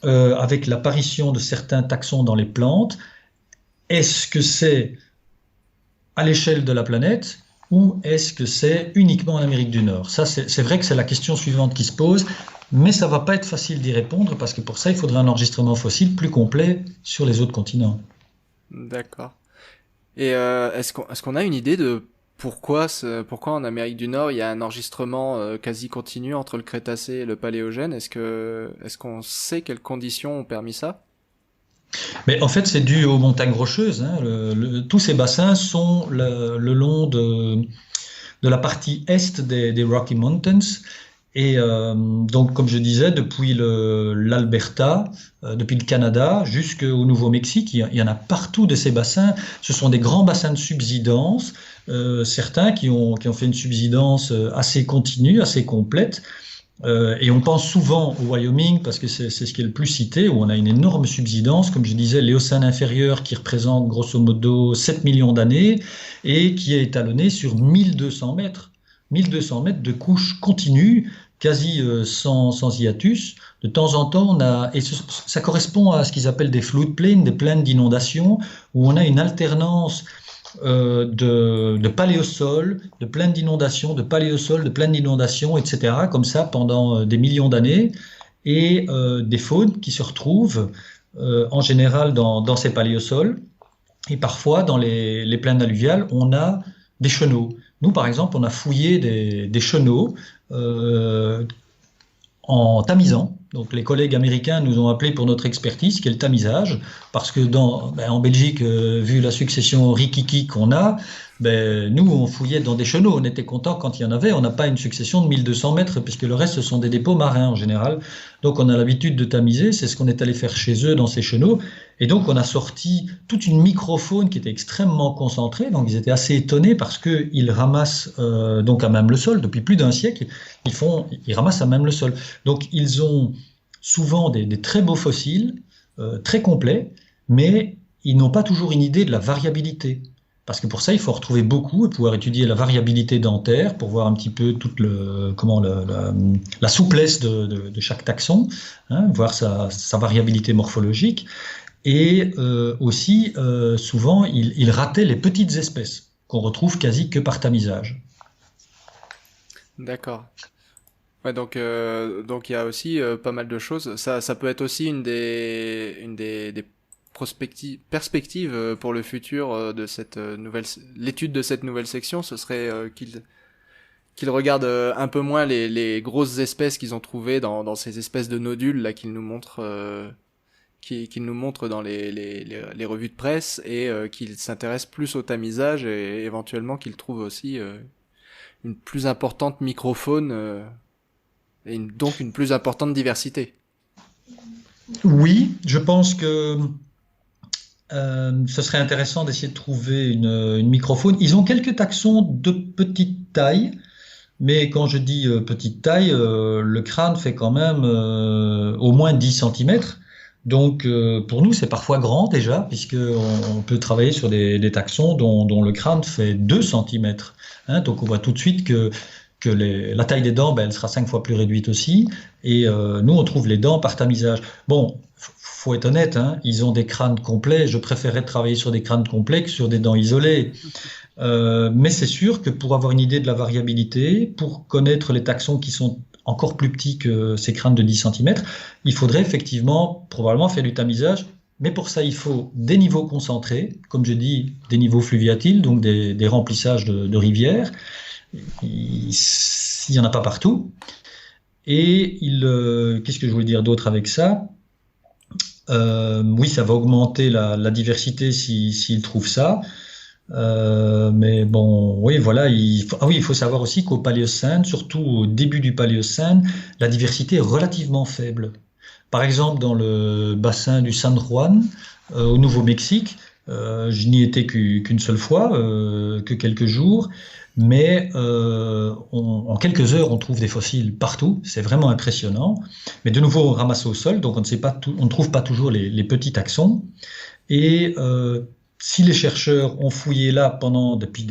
avec l'apparition de certains taxons dans les plantes, est-ce que c'est à l'échelle de la planète ou est-ce que c'est uniquement en Amérique du Nord? Ça, c'est vrai que c'est la question suivante qui se pose, mais ça va pas être facile d'y répondre parce que pour ça, il faudrait un enregistrement fossile plus complet sur les autres continents. D'accord. Et est-ce qu'on a une idée de pourquoi en Amérique du Nord il y a un enregistrement quasi continu entre le Crétacé et le Paléogène? Est-ce qu'on sait quelles conditions ont permis ça? Mais en fait, c'est dû aux montagnes rocheuses, hein. Tous ces bassins sont le long de la partie est des Rocky Mountains. Et donc, comme je disais, depuis l'Alberta, depuis le Canada jusqu'au Nouveau-Mexique, il y en a partout de ces bassins. Ce sont des grands bassins de subsidence, certains qui ont fait une subsidence assez continue, assez complète. Et on pense souvent au Wyoming parce que c'est ce qui est le plus cité, où on a une énorme subsidence, comme je disais, l'Éocène inférieur qui représente grosso modo 7 millions d'années et qui est étalonné sur 1200 mètres. 1200 mètres de couches continues, quasi sans hiatus. De temps en temps, ça correspond à ce qu'ils appellent des floodplains, des plaines d'inondation, où on a une alternance de paléosol, de plaines d'inondations, de paléosol, de plaines d'inondations, etc., comme ça pendant des millions d'années, et des faunes qui se retrouvent en général dans ces paléosols, et parfois dans les plaines alluviales, on a des chenaux. Nous, par exemple, on a fouillé des chenaux en tamisant. Donc les collègues américains nous ont appelés pour notre expertise, qui est le tamisage, parce que en Belgique, vu la succession rikiki qu'on a, nous on fouillait dans des chenaux, on était content quand il y en avait, on n'a pas une succession de 1200 mètres, puisque le reste ce sont des dépôts marins en général. Donc on a l'habitude de tamiser, c'est ce qu'on est allé faire chez eux dans ces chenaux, et donc on a sorti toute une microfaune qui était extrêmement concentrée, donc ils étaient assez étonnés parce qu'ils ramassent donc à même le sol, depuis plus d'un siècle, ils ramassent à même le sol. Donc ils ont souvent des très beaux fossiles, très complets, mais ils n'ont pas toujours une idée de la variabilité. Parce que pour ça, il faut retrouver beaucoup et pouvoir étudier la variabilité dentaire pour voir un petit peu la souplesse de chaque taxon, hein, voir sa variabilité morphologique. Et aussi, souvent, ils rataient les petites espèces qu'on retrouve quasi que par tamisage. D'accord. Ouais, donc il y a aussi pas mal de choses. Ça peut être aussi une des perspectives pour le futur de l'étude de cette nouvelle section. Ce serait qu'ils regardent un peu moins les grosses espèces qu'ils ont trouvées dans ces espèces de nodules là qu'ils nous montrent dans les revues de presse et qu'ils s'intéressent plus au tamisage et éventuellement qu'ils trouvent aussi une plus importante microfaune. Donc une plus importante diversité. Oui, je pense que ce serait intéressant d'essayer de trouver une microfaune. Ils ont quelques taxons de petite taille, mais quand je dis petite taille, le crâne fait quand même au moins 10 centimètres. Donc, pour nous, c'est parfois grand déjà, puisqu'on peut travailler sur des taxons dont le crâne fait 2 centimètres. Hein. Donc, on voit tout de suite que la taille des dents, ben, elle sera 5 fois plus réduite aussi. Et nous, on trouve les dents par tamisage. Bon, faut être honnête, hein, ils ont des crânes complets. Je préférerais travailler sur des crânes complets que sur des dents isolées. Mais c'est sûr que pour avoir une idée de la variabilité, pour connaître les taxons qui sont encore plus petits que ces crânes de 10 centimètres, il faudrait effectivement probablement faire du tamisage. Mais pour ça, il faut des niveaux concentrés, comme je dis, des niveaux fluviatiles, donc des remplissages de rivières. Il n'y en a pas partout. Et qu'est-ce que je voulais dire d'autre avec ça? Oui, ça va augmenter la diversité s'ils trouvent ça. Mais bon, oui, voilà. Oui, il faut savoir aussi qu'au Paléocène, surtout au début du Paléocène, la diversité est relativement faible. Par exemple, dans le bassin du San Juan, au Nouveau-Mexique, je n'y étais qu'une seule fois, que quelques jours, mais en quelques heures, on trouve des fossiles partout. C'est vraiment impressionnant. Mais de nouveau, on ramasse au sol, donc on ne sait pas on ne trouve pas toujours les petits taxons. Et si les chercheurs ont fouillé là depuis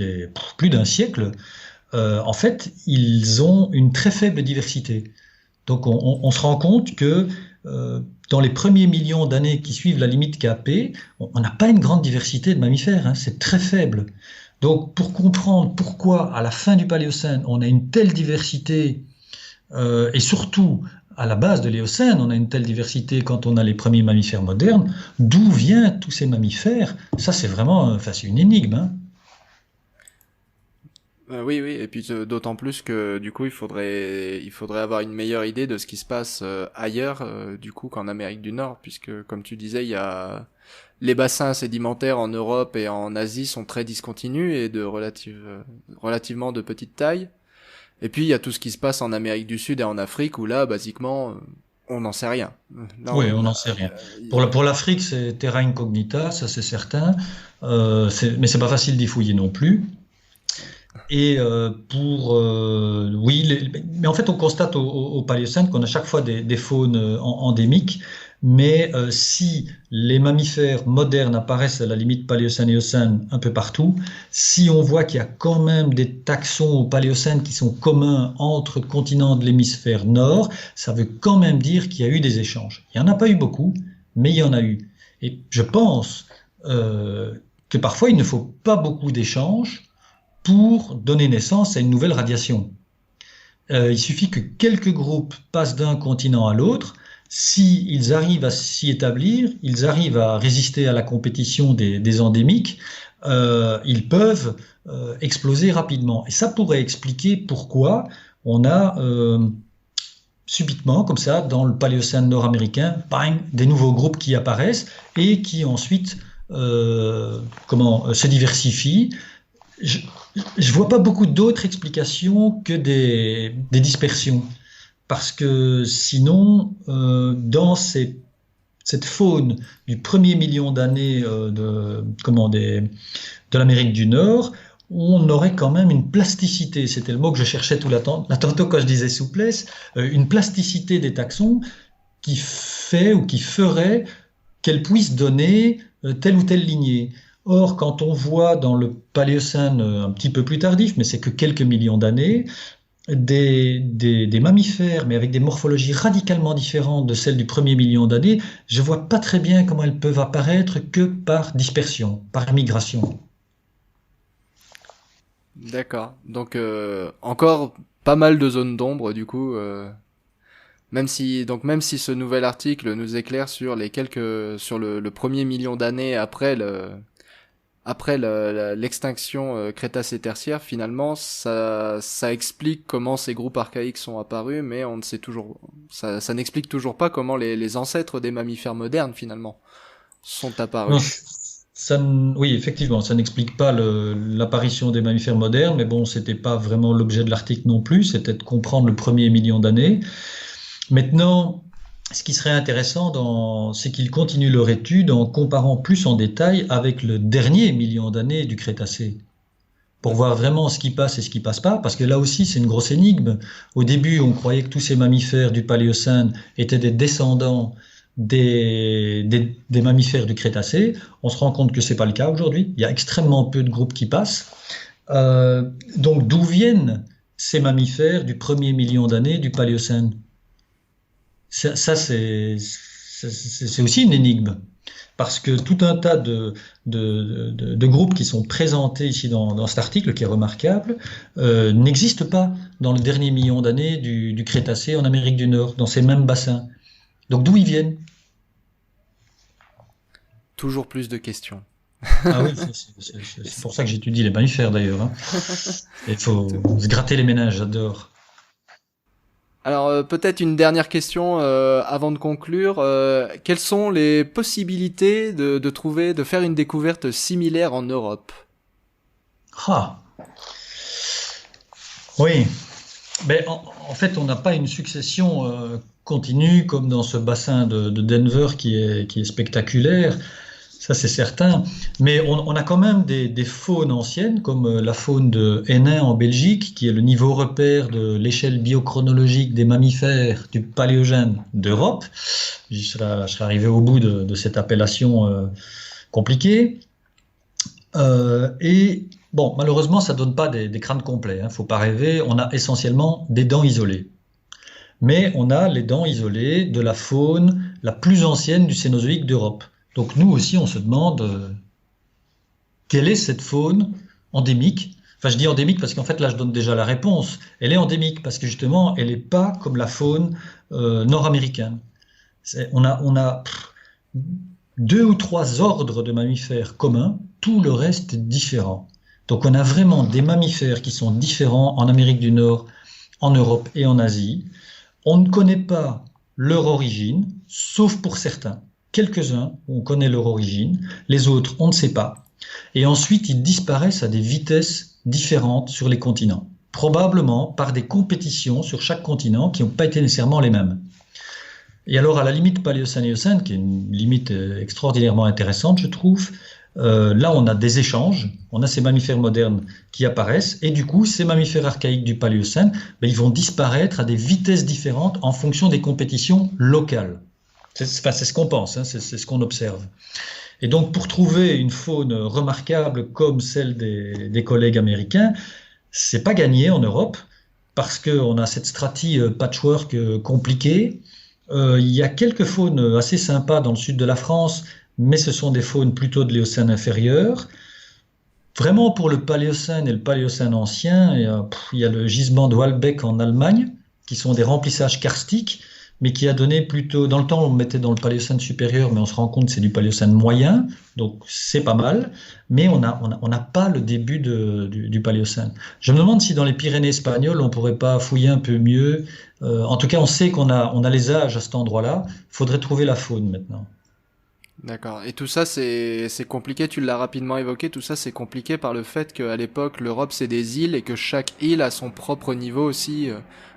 plus d'un siècle, en fait, ils ont une très faible diversité. Donc on se rend compte que dans les premiers millions d'années qui suivent la limite KP, on n'a pas une grande diversité de mammifères, hein, c'est très faible. Donc pour comprendre pourquoi à la fin du Paléocène, on a une telle diversité, et surtout à la base de l'Éocène, on a une telle diversité quand on a les premiers mammifères modernes, d'où viennent tous ces mammifères? Ça c'est vraiment, enfin c'est une énigme, hein. Oui, oui, et puis d'autant plus que du coup il faudrait avoir une meilleure idée de ce qui se passe ailleurs, du coup qu'en Amérique du Nord, puisque comme tu disais, il y a les bassins sédimentaires en Europe et en Asie sont très discontinus et relativement de petite taille. Et puis il y a tout ce qui se passe en Amérique du Sud et en Afrique où là, basiquement, on n'en sait rien. Là, Oui, on n'en sait rien. Pour l'Afrique, c'est terra incognita, ça c'est certain. Mais c'est pas facile d'y fouiller non plus. Et oui, mais en fait, on constate au Paléocène qu'on a chaque fois des faunes endémiques. Mais si les mammifères modernes apparaissent à la limite Paléocène-Éocène un peu partout, si on voit qu'il y a quand même des taxons au Paléocène qui sont communs entre continents de l'hémisphère nord, ça veut quand même dire qu'il y a eu des échanges. Il n'y en a pas eu beaucoup, mais il y en a eu. Et je pense que parfois il ne faut pas beaucoup d'échanges pour donner naissance à une nouvelle radiation. Il suffit que quelques groupes passent d'un continent à l'autre. S'ils arrivent à s'y établir, ils arrivent à résister à la compétition des endémiques, ils peuvent exploser rapidement. Et ça pourrait expliquer pourquoi on a subitement, comme ça, dans le Paléocène nord-américain, bang, des nouveaux groupes qui apparaissent et qui ensuite se diversifient. Je vois pas beaucoup d'autres explications que des dispersions. Parce que sinon, cette faune du premier million d'années de l'Amérique du Nord, on aurait quand même une plasticité. C'était le mot que je cherchais tout là tantôt quand je disais souplesse, une plasticité des taxons qui fait ou qui ferait qu'elle puisse donner telle ou telle lignée. Or, quand on voit dans le Paléocène un petit peu plus tardif, mais c'est que quelques millions d'années, des mammifères, mais avec des morphologies radicalement différentes de celles du premier million d'années, je vois pas très bien comment elles peuvent apparaître que par dispersion, par migration. D'accord. Donc encore pas mal de zones d'ombre du coup. Même si ce nouvel article nous éclaire sur sur le premier million d'années après l'extinction Crétacé-Tertiaire, finalement, ça explique comment ces groupes archaïques sont apparus, mais on ne sait toujours, ça n'explique toujours pas comment les ancêtres des mammifères modernes, finalement, sont Non, apparus. oui, effectivement, ça n'explique pas l'apparition des mammifères modernes, mais bon, c'était pas vraiment l'objet de l'article non plus, c'était de comprendre le premier million d'années. Maintenant, ce qui serait intéressant, c'est qu'ils continuent leur étude en comparant plus en détail avec le dernier million d'années du Crétacé, pour Mhm. voir vraiment ce qui passe et ce qui passe pas, parce que là aussi, c'est une grosse énigme. Au début, on croyait que tous ces mammifères du Paléocène étaient des descendants des mammifères du Crétacé. On se rend compte que c'est pas le cas aujourd'hui. Il y a extrêmement peu de groupes qui passent. Donc d'où viennent ces mammifères du premier million d'années du Paléocène? Ça, c'est aussi une énigme. Parce que tout un tas de groupes qui sont présentés ici dans cet article, qui est remarquable, n'existent pas dans le dernier million d'années du Crétacé en Amérique du Nord, dans ces mêmes bassins. Donc d'où ils viennent? Toujours plus de questions. Ah oui, c'est pour ça que j'étudie les mammifères d'ailleurs, hein. Il faut se gratter les méninges, j'adore. Alors peut-être une dernière question avant de conclure. Quelles sont les possibilités de faire une découverte similaire en Europe? Ah, oui. Mais en fait, on n'a pas une succession continue comme dans ce bassin de Denver qui est spectaculaire. Ça, c'est certain. Mais on a quand même des faunes anciennes, comme la faune de Hénin en Belgique, qui est le niveau repère de l'échelle biochronologique des mammifères du Paléogène d'Europe. Je serai arrivé au bout de cette appellation compliquée. Et bon, malheureusement, ça donne pas des crânes complets, hein. Faut pas rêver. On a essentiellement des dents isolées. Mais on a les dents isolées de la faune la plus ancienne du Cénozoïque d'Europe. Donc nous aussi, on se demande quelle est cette faune endémique. Enfin, je dis endémique parce qu'en fait, là, je donne déjà la réponse. Elle est endémique parce que justement, elle n'est pas comme la faune nord-américaine. On a deux ou trois ordres de mammifères communs, tout le reste est différent. Donc on a vraiment des mammifères qui sont différents en Amérique du Nord, en Europe et en Asie. On ne connaît pas leur origine, sauf pour certains. Quelques-uns, on connaît leur origine, les autres, on ne sait pas. Et ensuite, ils disparaissent à des vitesses différentes sur les continents, probablement par des compétitions sur chaque continent qui n'ont pas été nécessairement les mêmes. Et alors, à la limite Paléocène-Éocène, qui est une limite extraordinairement intéressante, je trouve, là, on a des échanges, on a ces mammifères modernes qui apparaissent, et du coup, ces mammifères archaïques du Paléocène, ben, ils vont disparaître à des vitesses différentes en fonction des compétitions locales. C'est ce qu'on pense, hein, c'est ce qu'on observe. Et donc, pour trouver une faune remarquable comme celle des collègues américains, c'est pas gagné en Europe, parce qu'on a cette stratie patchwork compliquée. Il y a quelques faunes assez sympas dans le sud de la France, mais ce sont des faunes plutôt de l'Éocène inférieur. Vraiment, pour le Paléocène et le Paléocène ancien, il y a le gisement de Walbeck en Allemagne, qui sont des remplissages karstiques, mais qui a donné plutôt... Dans le temps, on le mettait dans le Paléocène supérieur, mais on se rend compte que c'est du Paléocène moyen, donc c'est pas mal, mais on n'a pas le début du Paléocène. Je me demande si dans les Pyrénées espagnoles, on pourrait pas fouiller un peu mieux. En tout cas, on sait on a les âges à cet endroit-là. Il faudrait trouver la faune maintenant. D'accord. Et tout ça, c'est compliqué, tu l'as rapidement évoqué, tout ça c'est compliqué par le fait qu'à l'époque, l'Europe c'est des îles et que chaque île a son propre niveau aussi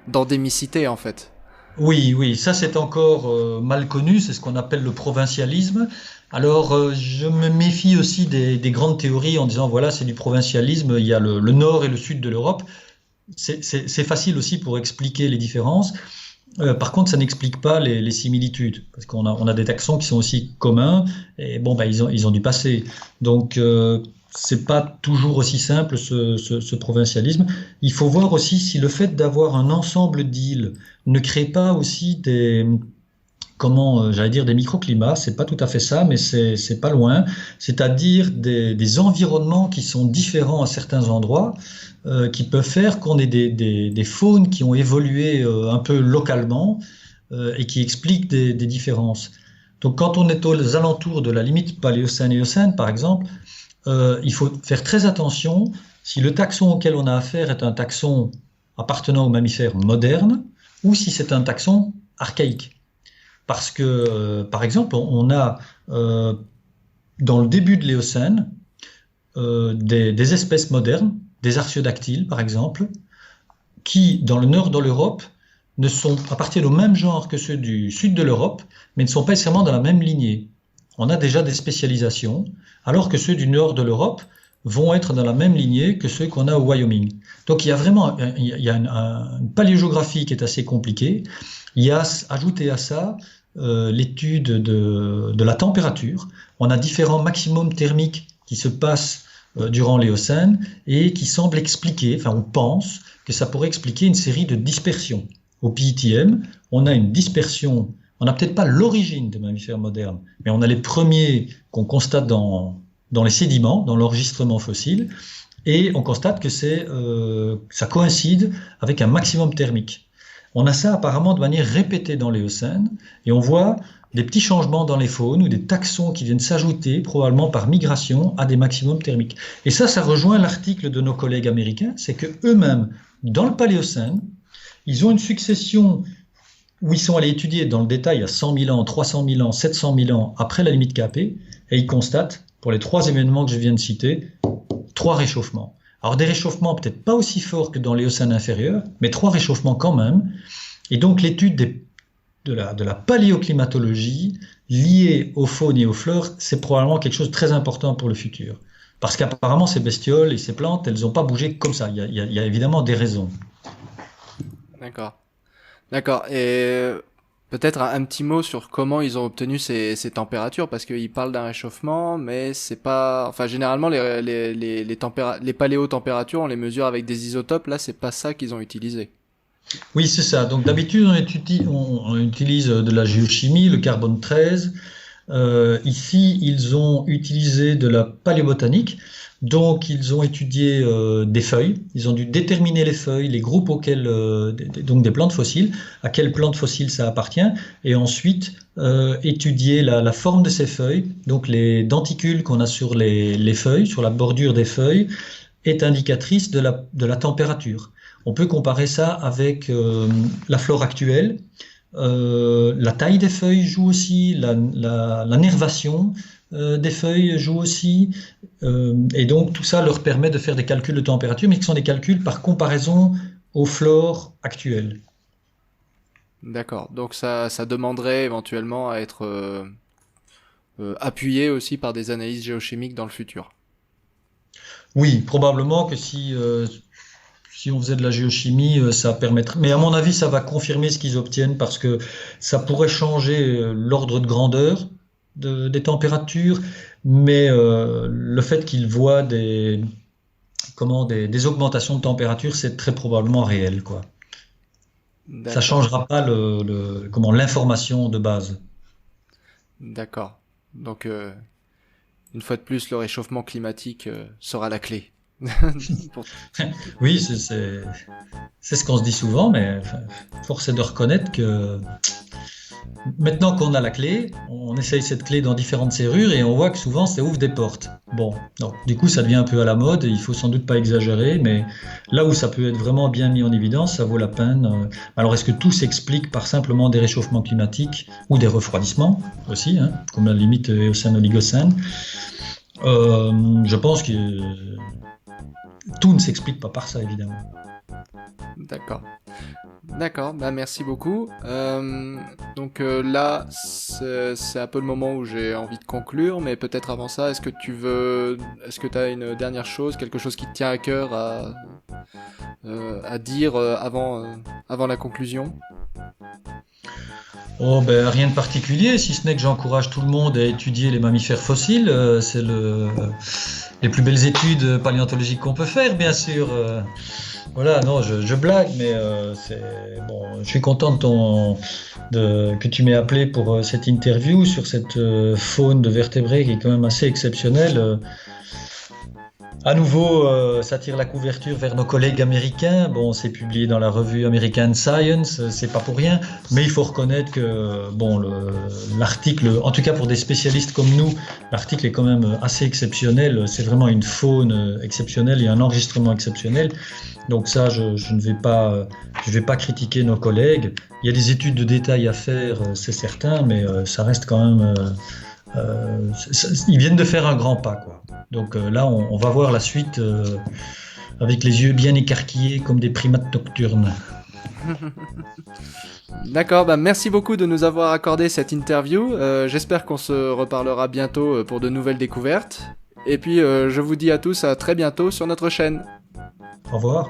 d'endémicité en fait. Oui, oui, ça c'est encore mal connu, c'est ce qu'on appelle le provincialisme. Alors, je me méfie aussi des grandes théories en disant, voilà, c'est du provincialisme, il y a le nord et le sud de l'Europe. C'est facile aussi pour expliquer les différences. Par contre, ça n'explique pas les similitudes, parce on a des taxons qui sont aussi communs, et bon, bah, ils ont dû passer. Donc, c'est pas toujours aussi simple ce provincialisme. Il faut voir aussi si le fait d'avoir un ensemble d'îles ne crée pas aussi j'allais dire des microclimats, c'est pas tout à fait ça, mais c'est pas loin. C'est-à-dire des environnements qui sont différents à certains endroits, qui peuvent faire qu'on ait des faunes qui ont évolué un peu localement et qui expliquent des différences. Donc, quand on est aux alentours de la limite Paléocène-Éocène, par exemple, il faut faire très attention si le taxon auquel on a affaire est un taxon appartenant aux mammifères modernes ou si c'est un taxon archaïque. Parce que, par exemple, on a dans le début de l'Éocène des espèces modernes, des artiodactyles par exemple, qui dans le nord de l'Europe appartiennent au même genre que ceux du sud de l'Europe, mais ne sont pas nécessairement dans la même lignée. On a déjà des spécialisations, alors que ceux du nord de l'Europe vont être dans la même lignée que ceux qu'on a au Wyoming. Donc il y a vraiment une paléogéographie qui est assez compliquée. Il y a ajouté à ça l'étude de la température. On a différents maximums thermiques qui se passent durant l'Éocène et qui semblent expliquer, enfin on pense que ça pourrait expliquer une série de dispersions. Au PITM, on a une dispersion, on n'a peut-être pas l'origine des mammifères modernes, mais on a les premiers qu'on constate dans les sédiments, dans l'enregistrement fossile, et on constate que ça coïncide avec un maximum thermique. On a ça apparemment de manière répétée dans l'Éocène, et on voit des petits changements dans les faunes ou des taxons qui viennent s'ajouter, probablement par migration, à des maximums thermiques. Et ça rejoint l'article de nos collègues américains, c'est que eux-mêmes, dans le Paléocène, ils ont une succession où ils sont allés étudier dans le détail à 100 000 ans, 300 000 ans, 700 000 ans après la limite capée, et ils constatent, pour les 3 événements que je viens de citer, 3 réchauffements. Alors des réchauffements peut-être pas aussi forts que dans l'Éocène inférieur, mais 3 réchauffements quand même. Et donc l'étude de la paléoclimatologie liée aux faunes et aux fleurs, c'est probablement quelque chose de très important pour le futur. Parce qu'apparemment ces bestioles et ces plantes, elles n'ont pas bougé comme ça. Il y a évidemment des raisons. D'accord. D'accord. Et peut-être un petit mot sur comment ils ont obtenu ces températures, parce qu'ils parlent d'un réchauffement, mais c'est pas. Enfin, généralement, les paléotempératures, on les mesure avec des isotopes. Là, c'est pas ça qu'ils ont utilisé. Oui, c'est ça. Donc d'habitude, on utilise de la géochimie, le carbone 13. Ici, ils ont utilisé de la paléobotanique. Donc, ils ont étudié des feuilles. Ils ont dû déterminer les feuilles, les groupes auxquels, donc des plantes fossiles, à quelles plantes fossiles ça appartient, et ensuite étudier la forme de ces feuilles. Donc, les denticules qu'on a sur les feuilles, sur la bordure des feuilles, est indicatrice de la température. On peut comparer ça avec la flore actuelle. La taille des feuilles joue aussi, la nervation des feuilles joue aussi, et donc tout ça leur permet de faire des calculs de température, mais qui sont des calculs par comparaison aux flores actuelles. D'accord. Donc ça demanderait éventuellement à être appuyé aussi par des analyses géochimiques dans le futur. Oui, probablement que si on faisait de la géochimie, ça permettrait. Mais à mon avis, ça va confirmer ce qu'ils obtiennent parce que ça pourrait changer l'ordre de grandeur des températures, mais le fait qu'ils voient des augmentations de température, c'est très probablement réel, quoi. Ça D'accord. changera pas l'information de base. D'accord. Donc une fois de plus, le réchauffement climatique sera la clé. Pour- Oui, c'est ce qu'on se dit souvent, mais enfin, force est de reconnaître que maintenant qu'on a la clé, on essaye cette clé dans différentes serrures et on voit que souvent ça ouvre des portes. Bon, donc du coup ça devient un peu à la mode, et il faut sans doute pas exagérer, mais là où ça peut être vraiment bien mis en évidence, ça vaut la peine. Alors est-ce que tout s'explique par simplement des réchauffements climatiques ou des refroidissements aussi, hein, comme la limite Éocène-Oligocène? Je pense que tout ne s'explique pas par ça, évidemment. D'accord. D'accord, bah merci beaucoup. Donc là, c'est un peu le moment où j'ai envie de conclure, mais peut-être avant ça, est-ce que tu as une dernière chose, quelque chose qui te tient à cœur à dire avant la conclusion? Oh, ben, rien de particulier, si ce n'est que j'encourage tout le monde à étudier les mammifères fossiles. C'est les plus belles études paléontologiques qu'on peut faire, bien sûr. Voilà, non, je blague, mais bon. Je suis content que tu m'aies appelé pour cette interview sur cette faune de vertébrés qui est quand même assez exceptionnelle. À nouveau, ça tire la couverture vers nos collègues américains. Bon, c'est publié dans la revue American Science, c'est pas pour rien, mais il faut reconnaître que bon, l'article, en tout cas pour des spécialistes comme nous, l'article est quand même assez exceptionnel. C'est vraiment une faune exceptionnelle et un enregistrement exceptionnel. Donc ça, je vais pas critiquer nos collègues. Il y a des études de détail à faire, c'est certain, mais ça reste quand même. Ils viennent de faire un grand pas, quoi. Donc là, on va voir la suite avec les yeux bien écarquillés comme des primates nocturnes. D'accord, bah merci beaucoup de nous avoir accordé cette interview. J'espère qu'on se reparlera bientôt pour de nouvelles découvertes. Et puis je vous dis à tous à très bientôt sur notre chaîne. Au revoir.